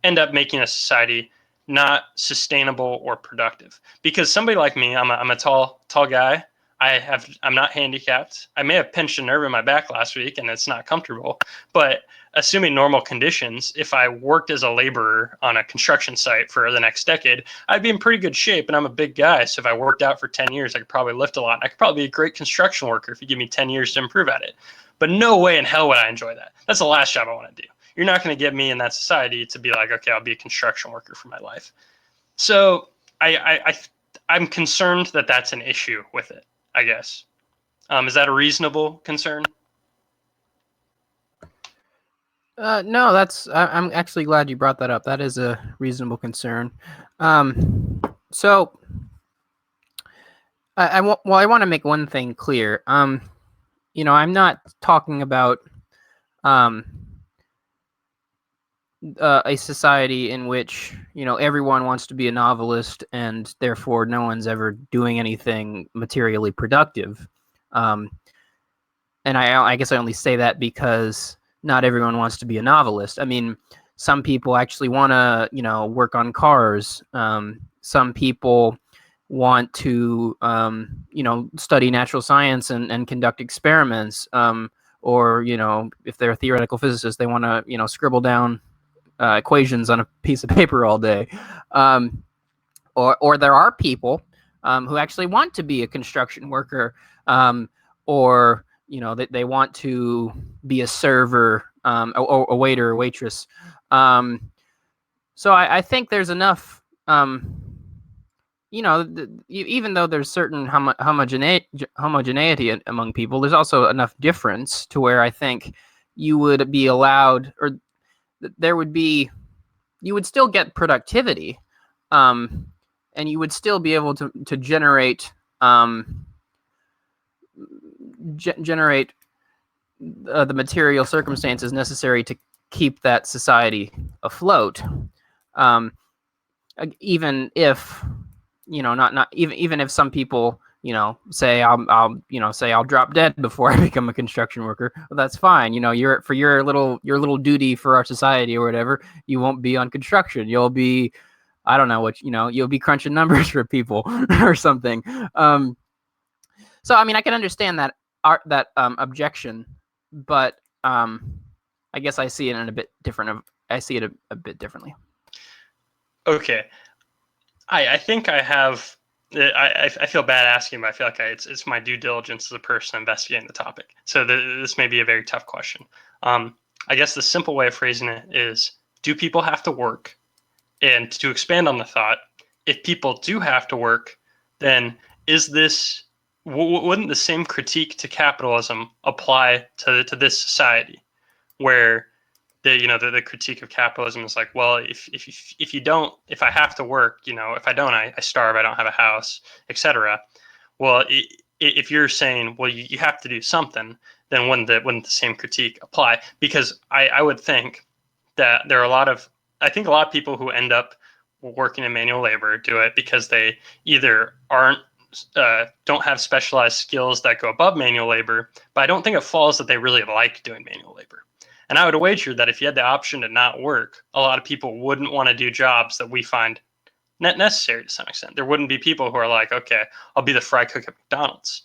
end up making a society not sustainable or productive. Because somebody like me, I'm a tall guy. I'm not handicapped. I may have pinched a nerve in my back last week, and it's not comfortable. But assuming normal conditions, if I worked as a laborer on a construction site for the next decade, I'd be in pretty good shape. And I'm a big guy, so if I worked out for 10 years, I could probably lift a lot. I could probably be a great construction worker if you give me 10 years to improve at it. But no way in hell would I enjoy that. That's the last job I want to do. You're not going to get me in that society to be like, okay, I'll be a construction worker for my life. So I'm concerned that that's an issue with it, I guess. Is that a reasonable concern? No, I'm actually glad you brought that up. That is a reasonable concern. So I want to make one thing clear. I'm not talking about um, a society in which everyone wants to be a novelist and therefore no one's ever doing anything materially productive. And I guess I only say that because not everyone wants to be a novelist. I mean, some people actually want to work on cars. Some people want to study natural science and conduct experiments. Or if they're a theoretical physicist, they want to scribble down equations on a piece of paper all day. Or there are people who actually want to be a construction worker, or they want to be a server, a waiter or waitress. So I think there's enough. Even though there's certain homogeneity among people, there's also enough difference to where I think you would be allowed, or there would be, you would still get productivity, and you would still be able to generate generate the material circumstances necessary to keep that society afloat. Even if not even if some people say I'll drop dead before I become a construction worker. Well, that's fine. You're for your little duty for our society or whatever. You won't be on construction. You'll be, I don't know what, you'll be crunching numbers for people or something. So I mean, I can understand that objection, but I guess I see it in a bit different. I see it a bit differently. Okay, I think I have. I feel bad asking, but I feel like it's my due diligence as a person investigating the topic. So this may be a very tough question. I guess the simple way of phrasing it is: do people have to work? And to expand on the thought, if people do have to work, then is this wouldn't the same critique to capitalism apply to this society, where the critique of capitalism is like, well, if you don't, if I have to work, if I don't, I starve, I don't have a house, etc. Well, if you're saying, well, you have to do something, then wouldn't the same critique apply? Because I would think that there are I think a lot of people who end up working in manual labor do it because they either don't have specialized skills that go above manual labor, but I don't think it follows that they really like doing manual labor. And I would wager that if you had the option to not work, a lot of people wouldn't want to do jobs that we find necessary to some extent. There wouldn't be people who are like, okay, I'll be the fry cook at McDonald's.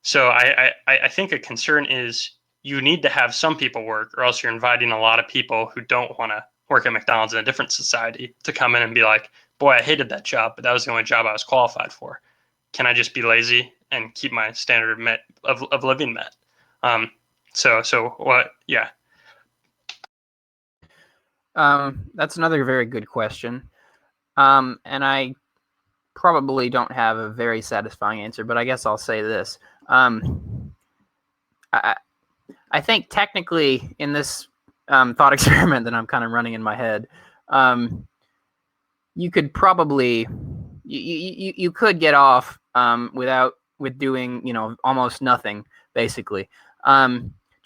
So I think a concern is you need to have some people work, or else you're inviting a lot of people who don't want to work at McDonald's in a different society to come in and be like, boy, I hated that job, but that was the only job I was qualified for. Can I just be lazy and keep my standard of living met? So what? Yeah. That's another very good question. And I probably don't have a very satisfying answer, but I guess I'll say this. I think technically in this thought experiment that I'm kind of running in my head, you could probably you could get off with doing almost nothing, basically.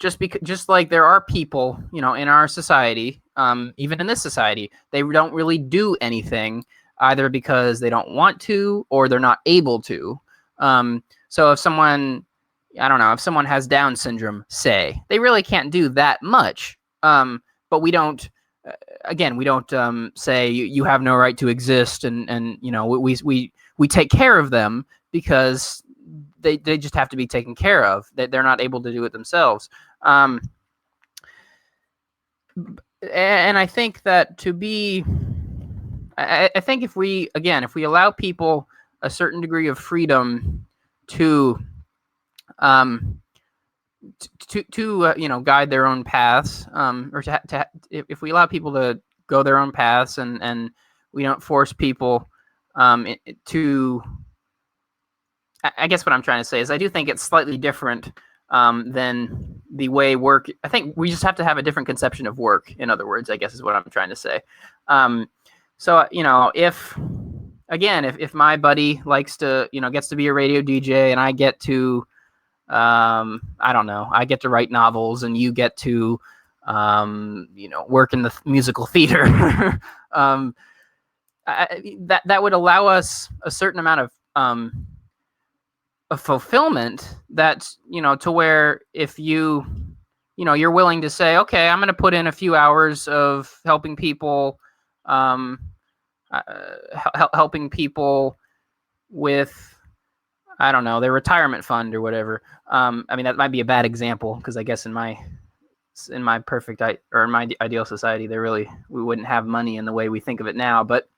Just like there are people in our society, even in this society, they don't really do anything, either because they don't want to or they're not able to. So if someone, I don't know, if someone has Down syndrome, say, they really can't do that much. But we don't, again, we don't say you have no right to exist, and we take care of them because they just have to be taken care of. They're not able to do it themselves. And I think that I think if we allow people a certain degree of freedom to guide their own paths, or if we allow people to go their own paths, and we don't force people to I guess what I'm trying to say is I do think it's slightly different than the way work. I think we just have to have a different conception of work. In other words, I guess is what I'm trying to say. So if my buddy likes to, gets to be a radio DJ, and I get to, I don't know, I get to write novels, and you get to, work in the musical theater, that would allow us a certain amount of fulfillment that's, to where if you're willing to say, okay, I'm going to put in a few hours of helping people, helping people with, I don't know, their retirement fund or whatever. I mean, that might be a bad example, because I guess in my perfect or in my ideal society, we wouldn't have money in the way we think of it now. But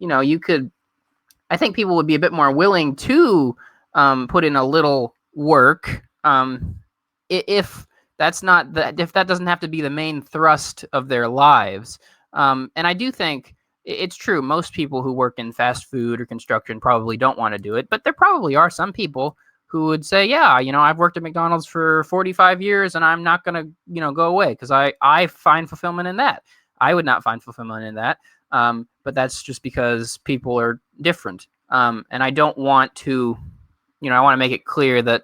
I think people would be a bit more willing to put in a little work, if that doesn't have to be the main thrust of their lives. And I do think it's true. Most people who work in fast food or construction probably don't want to do it, but there probably are some people who would say, yeah, I've worked at McDonald's for 45 years and I'm not going to, go away, because I find fulfillment in that. I would not find fulfillment in that. But that's just because people are different. And I don't want to, I want to make it clear that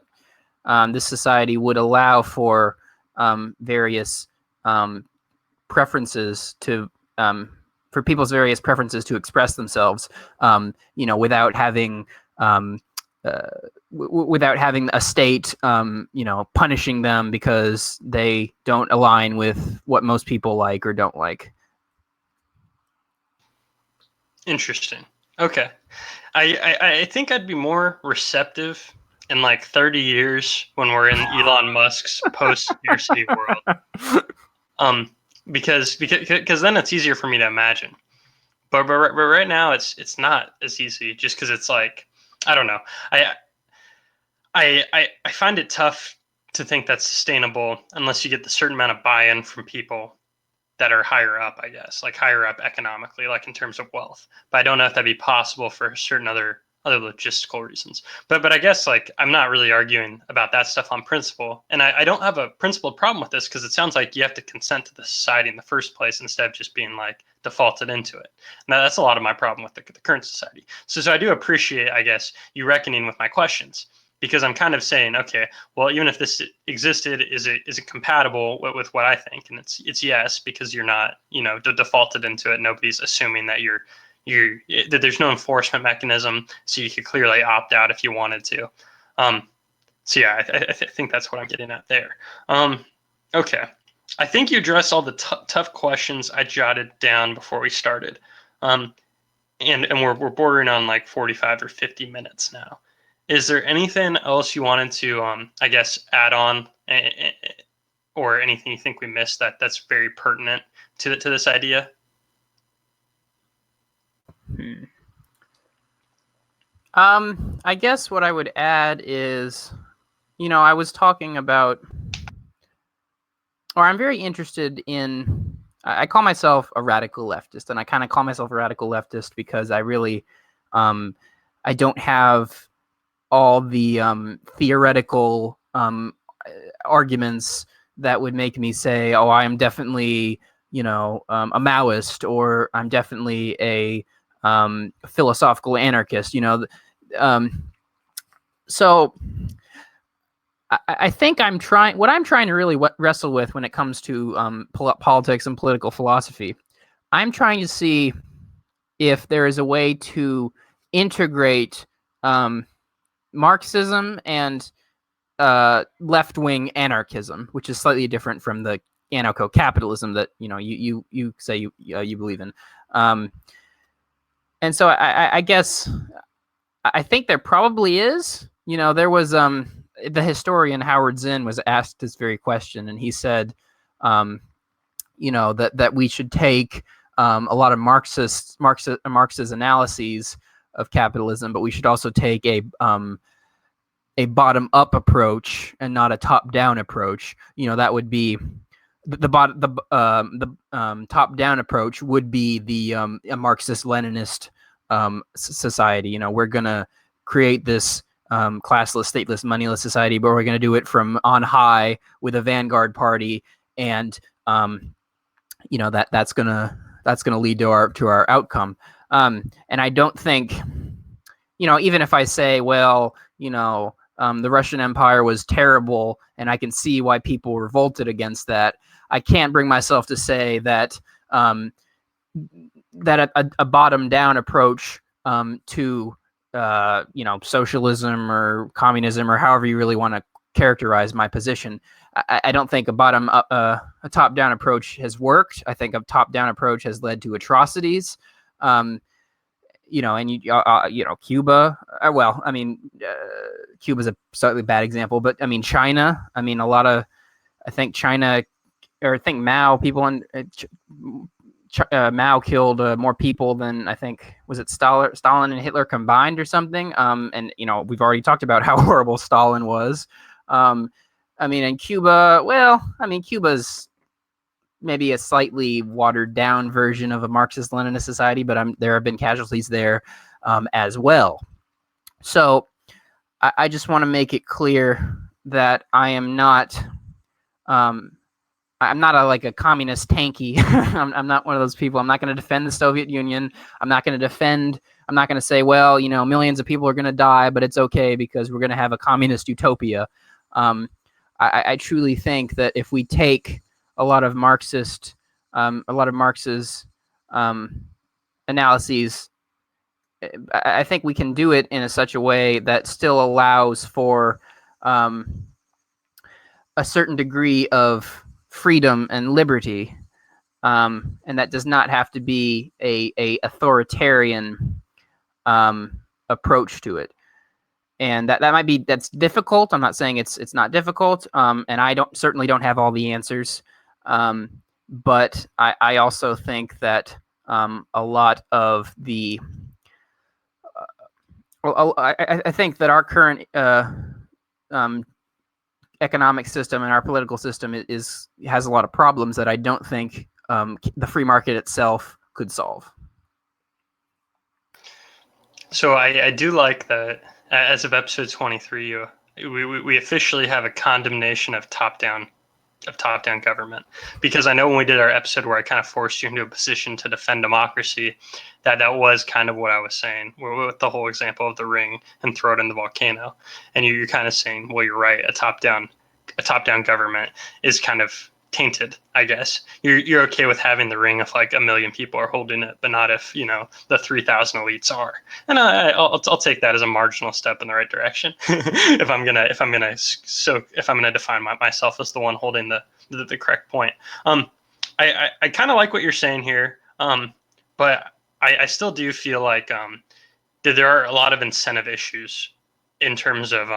this society would allow for various preferences to, for people's various preferences to express themselves, without having without having a state, punishing them because they don't align with what most people like or don't like. Interesting. Okay. I think I'd be more receptive in like 30 years when we're in Elon Musk's post-scarcity world. Because then it's easier for me to imagine. But right now it's not as easy, just because it's like, I don't know. I find it tough to think that's sustainable unless you get the certain amount of buy-in from people that are higher up, I guess, like higher up economically, like in terms of wealth. But I don't know if that'd be possible for certain other logistical reasons. But I guess, like, I'm not really arguing about that stuff on principle. And I don't have a principled problem with this, because it sounds like you have to consent to the society in the first place instead of just being like defaulted into it. Now, that's a lot of my problem with the current society. So I do appreciate, I guess, you reckoning with my questions, because I'm kind of saying, okay, well, even if this existed, is it compatible with what I think? And it's yes, because you're not, defaulted into it. Nobody's assuming that that there's no enforcement mechanism, so you could clearly opt out if you wanted to. So yeah, I think that's what I'm getting at there. Okay, I think you addressed all the tough questions I jotted down before we started, and we're bordering on like 45 or 50 minutes now. Is there anything else you wanted to, I guess, add on, or anything you think we missed that's very pertinent to this idea? I guess what I would add is, I was talking about, or I'm very interested in, I call myself a radical leftist, and I kind of call myself a radical leftist because I really, I don't have all the theoretical arguments that would make me say, oh, I am definitely, a Maoist, or I'm definitely a philosophical anarchist, so I think what I'm trying to really wrestle with when it comes to politics and political philosophy, I'm trying to see if there is a way to integrate Marxism and left-wing anarchism, which is slightly different from the anarcho-capitalism that you say you believe in. And so I guess I think there probably is. There was the historian Howard Zinn was asked this very question, and he said, that we should take a lot of Marxist analyses of capitalism, but we should also take a bottom-up approach and not a top-down approach. That would be the top-down approach would be the a Marxist-Leninist society. We're gonna create this classless, stateless, moneyless society, but we're going to do it from on high with a vanguard party, and that's gonna lead to our outcome. And I don't think, even if I say, well, the Russian Empire was terrible, and I can see why people revolted against that, I can't bring myself to say that that a bottom down approach to socialism or communism, or however you really want to characterize my position. I don't think a top down approach has worked. I think a top down approach has led to atrocities. And Cuba. Well, I mean, Cuba's a slightly bad example, but I mean China. I mean, I think China, or I think Mao. Mao killed more people than, I think, was it Stalin and Hitler combined or something. And we've already talked about how horrible Stalin was. I mean, in Cuba, well, I mean, Cuba's maybe a slightly watered down version of a Marxist-Leninist society, but there have been casualties there as well. So I just want to make it clear that I am not I'm not a communist tanky. I'm not one of those people. I'm not going to defend the Soviet Union. I'm not going to say, well, millions of people are going to die, but it's okay because we're going to have a communist utopia. I truly think that if we take a lot of Marx's analyses, I think we can do it in such a way that still allows for a certain degree of freedom and liberty, and that does not have to be a authoritarian approach to it. And that's difficult. I'm not saying it's not difficult, and I certainly don't have all the answers, but I also think that a lot of the I think that our current economic system and our political system has a lot of problems that I don't think the free market itself could solve. So I do like that as of episode 23, we officially have a condemnation of top-down government, because I know when we did our episode where I kind of forced you into a position to defend democracy, that was kind of what I was saying with the whole example of the ring and throw it in the volcano. And you're kind of saying, well, you're right, a top-down government is kind of tainted, I guess. You're okay with having the ring if like 1 million people are holding it, but not if the 3,000 elites are. And I'll take that as a marginal step in the right direction. if I'm gonna define myself as the one holding the correct point. I kind of like what you're saying here, but I still do feel like that there are a lot of incentive issues in terms of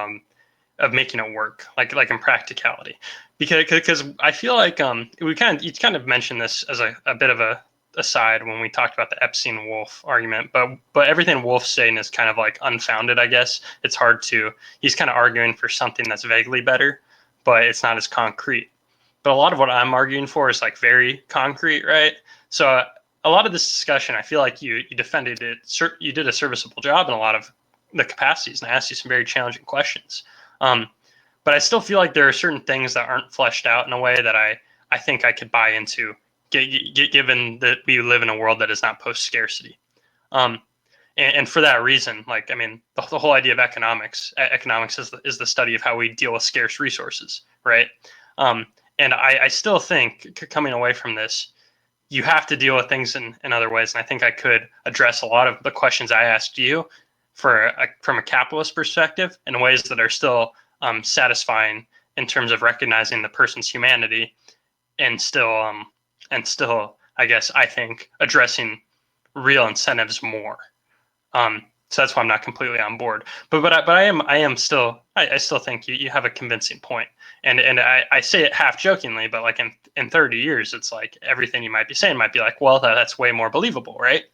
making it work, like in practicality, because I feel like you kind of mentioned this as a bit of a aside when we talked about the Epstein-Wolf argument, but everything Wolf's saying is kind of like unfounded, I guess. He's kind of arguing for something that's vaguely better, but it's not as concrete. But a lot of what I'm arguing for is like very concrete, right? So a lot of this discussion, I feel like you defended it. You did a serviceable job in a lot of the capacities, and I asked you some very challenging questions. But I still feel like there are certain things that aren't fleshed out in a way that I think I could buy into, given that we live in a world that is not post-scarcity. And for that reason, like, I mean, the whole idea of economics is the study of how we deal with scarce resources, right? And I still think, coming away from this, you have to deal with things in other ways. And I think I could address a lot of the questions I asked you from a capitalist perspective in ways that are still satisfying in terms of recognizing the person's humanity, and still, I guess, I think, addressing real incentives more. So that's why I'm not completely on board. But I still think you have a convincing point. And I say it half jokingly, but like in 30 years, it's like everything you might be saying might be like, well, that's way more believable, right?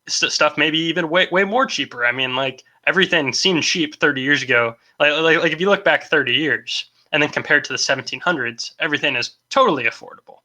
Stuff maybe even way more cheaper. I mean, like, everything seemed cheap 30 years ago. Like if you look back 30 years and then compared to the 1700s, everything is totally affordable.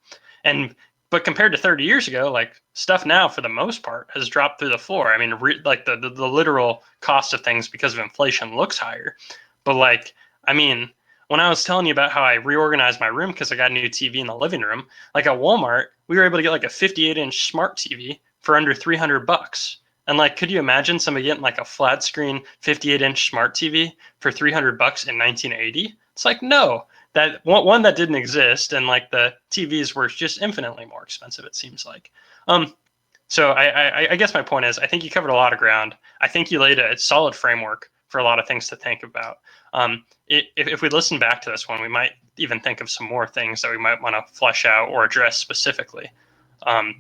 And But compared to 30 years ago, like stuff now for the most part has dropped through the floor. I mean, like the literal cost of things because of inflation looks higher. But like, I mean, when I was telling you about how I reorganized my room because I got a new TV in the living room, like at Walmart, we were able to get like a 58-inch smart TV for under $300. And like, could you imagine somebody getting like a flat screen 58-inch smart TV for $300 in 1980? It's like, no, that one that didn't exist, and like the TVs were just infinitely more expensive. It seems like. So I guess my point is, I think you covered a lot of ground. I think you laid a solid framework for a lot of things to think about. If we listen back to this one, we might even think of some more things that we might want to flesh out or address specifically. And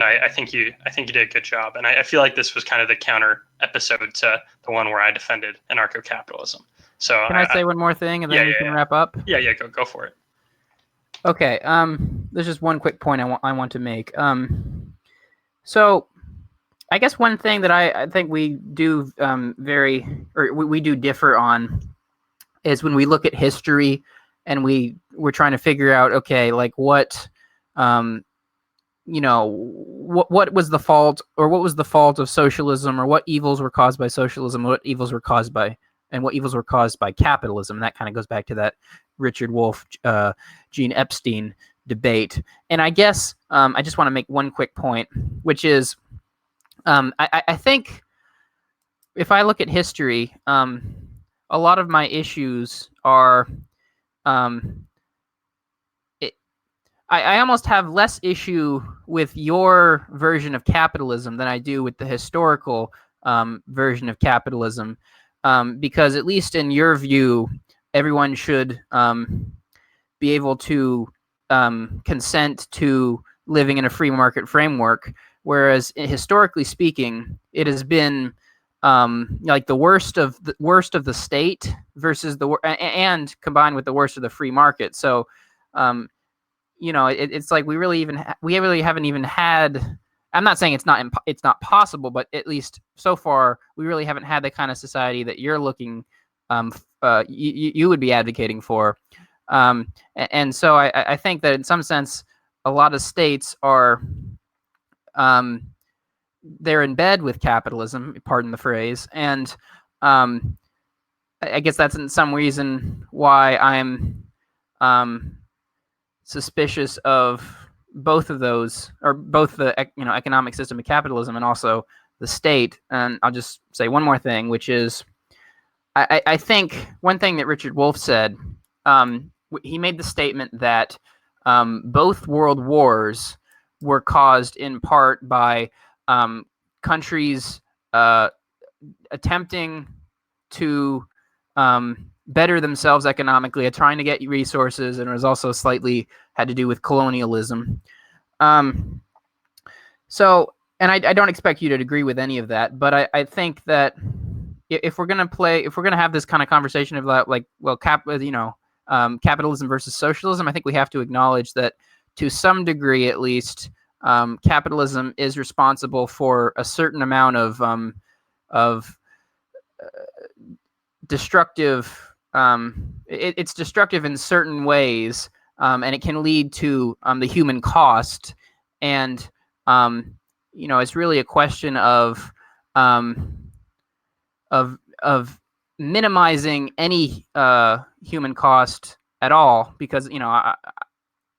I think you did a good job. And I feel like this was kind of the counter episode to the one where I defended anarcho-capitalism. So Can I say one more thing and then we can wrap up? Yeah, go for it. Okay. There's just one quick point I want to make. So I guess one thing that I think we do we do differ on is when we look at history and we're trying to figure out, okay, like what was the fault, or what was the fault of socialism, or what evils were caused by socialism, what evils were caused by capitalism. And that kind of goes back to that Richard Wolff, Gene Epstein debate. And I guess I just want to make one quick point, which is I think if I look at history, a lot of my issues are I almost have less issue with your version of capitalism than I do with the historical version of capitalism, because at least in your view, everyone should be able to consent to living in a free market framework, whereas historically speaking, it has been like the worst of the state versus and combined with the worst of the free market. So it's like we really haven't even had. I'm not saying it's not possible, but at least so far we really haven't had the kind of society that you're looking you would be advocating for. And so I think that in some sense a lot of states are they're in bed with capitalism, pardon the phrase, and I guess that's in some reason why I'm suspicious of both of those, or both the economic system of capitalism and also the state. And I'll just say one more thing, which is I think one thing that Richard Wolff said, he made the statement that both world wars were caused in part by countries attempting to better themselves economically, trying to get resources, and it was also slightly had to do with colonialism. So, and I don't expect you to agree with any of that, but I think that if we're gonna have this kind of conversation about capitalism versus socialism, I think we have to acknowledge that to some degree, at least, capitalism is responsible for a certain amount of destructive. It's destructive in certain ways, and it can lead to the human cost. And it's really a question of minimizing any human cost at all, because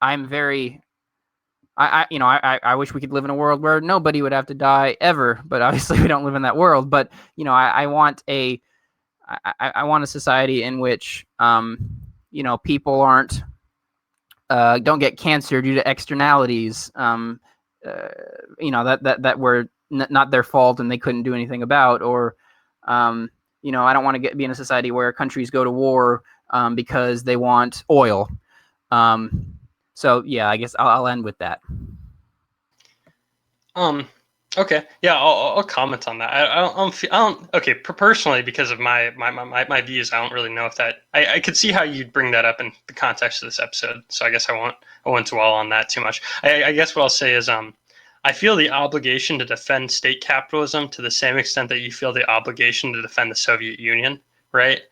I'm very. I wish we could live in a world where nobody would have to die ever, but obviously we don't live in that world. But I want a society in which people don't get cancer due to externalities that were not their fault and they couldn't do anything about, or I don't want to be in a society where countries go to war because they want oil. So yeah, I guess I'll end with that. Okay, yeah, I'll comment on that. I don't. Okay, personally, because of my views, I don't really know if that. I could see how you'd bring that up in the context of this episode. So I guess I won't dwell on that too much. I guess what I'll say is I feel the obligation to defend state capitalism to the same extent that you feel the obligation to defend the Soviet Union, right?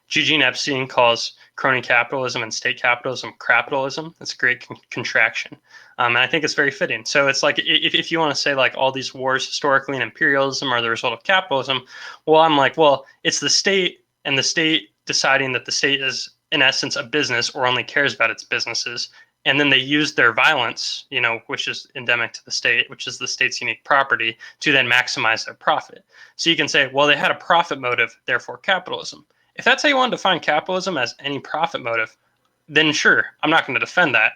Eugene Epstein calls crony capitalism and state capitalism, crapitalism. It's a great contraction. And I think it's very fitting. So it's like, if you want to say like all these wars historically and imperialism are the result of capitalism, well, I'm like, well, it's the state and the state deciding that the state is in essence a business or only cares about its businesses. And then they use their violence, which is endemic to the state, which is the state's unique property, to then maximize their profit. So you can say, well, they had a profit motive, therefore capitalism. If that's how you want to define capitalism, as any profit motive, then sure, I'm not going to defend that.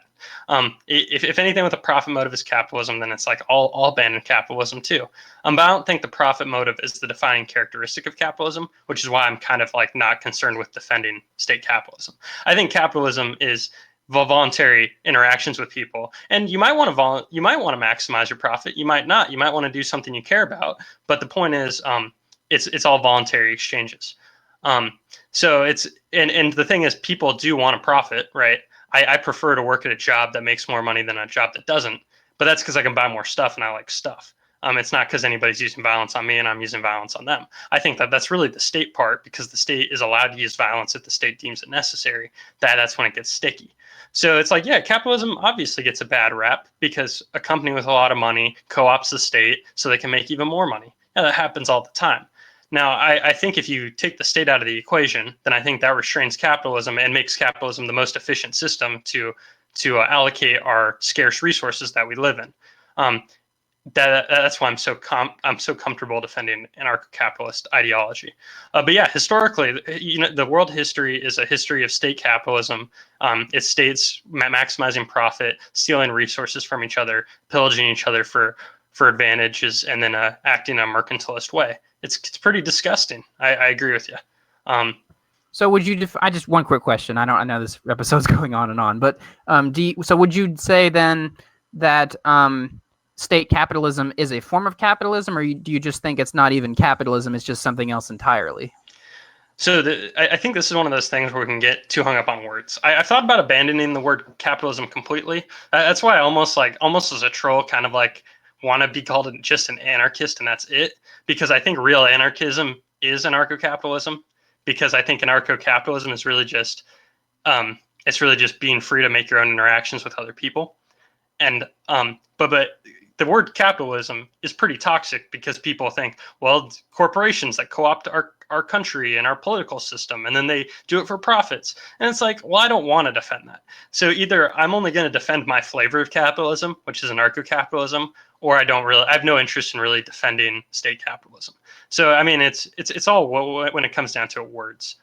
If anything with a profit motive is capitalism, then it's like all abandoned capitalism too. But I don't think the profit motive is the defining characteristic of capitalism, which is why I'm kind of like not concerned with defending state capitalism. I think capitalism is voluntary interactions with people, and you might want to maximize your profit. You might not. You might want to do something you care about. But the point is, it's all voluntary exchanges. So it's and the thing is, people do want to profit, right? I prefer to work at a job that makes more money than a job that doesn't. But that's because I can buy more stuff and I like stuff. It's not because anybody's using violence on me and I'm using violence on them. I think that that's really the state part, because the state is allowed to use violence if the state deems it necessary. That's when it gets sticky. So it's like, yeah, capitalism obviously gets a bad rap because a company with a lot of money co-ops the state so they can make even more money. Yeah, that happens all the time. Now, I think if you take the state out of the equation, then I think that restrains capitalism and makes capitalism the most efficient system to allocate our scarce resources that we live in. That's why I'm so comfortable defending anarcho-capitalist ideology. But yeah, historically, the world history is a history of state capitalism. It's states maximizing profit, stealing resources from each other, pillaging each other for advantages, and then acting in a mercantilist way. It's pretty disgusting. I agree with you. So would you? I just one quick question. I know this episode's going on and on, but so would you say then that state capitalism is a form of capitalism, or do you just think it's not even capitalism? It's just something else entirely? So I think this is one of those things where we can get too hung up on words. I've thought about abandoning the word capitalism completely. That's why I almost as a troll, kind of like want to be called just an anarchist, and that's it. Because I think real anarchism is anarcho-capitalism. Because I think anarcho-capitalism is really just being free to make your own interactions with other people. And but the word capitalism is pretty toxic because people think, well, corporations that co-opt our country and our political system, and then they do it for profits. And it's like, well, I don't want to defend that. So either I'm only going to defend my flavor of capitalism, which is anarcho-capitalism, or I have no interest in really defending state capitalism. So I mean, it's all when it comes down to words.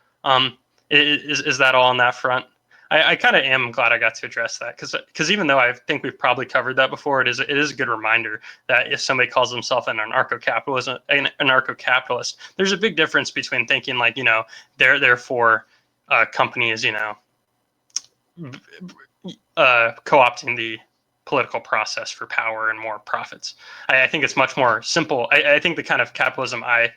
Is that all on that front? I kind of am glad I got to address that, because even though I think we've probably covered that before, it is a good reminder that if somebody calls themselves an anarcho-capitalist, there's a big difference between thinking like, they're for companies, co-opting the political process for power and more profits. I think it's much more simple. I think the kind of capitalism I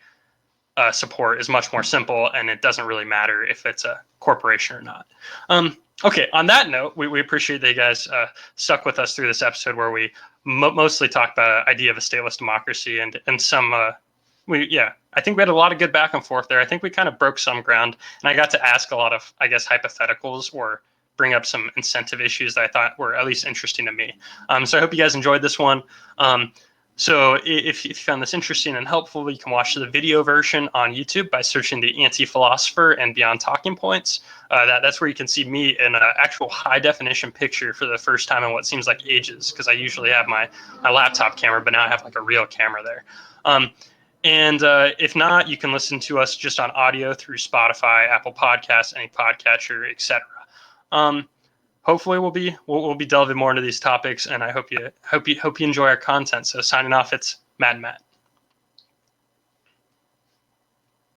support is much more simple, and it doesn't really matter if it's a corporation or not. Okay, on that note, we appreciate that you guys stuck with us through this episode where we mostly talked about the idea of a stateless democracy and some. I think we had a lot of good back and forth there. I think we kind of broke some ground, and I got to ask a lot of, I guess, hypotheticals or bring up some incentive issues that I thought were at least interesting to me. So I hope you guys enjoyed this one. So if you found this interesting and helpful, you can watch the video version on YouTube by searching The Anti-Philosopher and Beyond Talking Points. That's where you can see me in an actual high-definition picture for the first time in what seems like ages, because I usually have my laptop camera, but now I have like a real camera there. And if not, you can listen to us just on audio through Spotify, Apple Podcasts, any podcatcher, etc. Hopefully we'll be delving more into these topics, and I hope you enjoy our content. So signing off, it's Matt and Matt.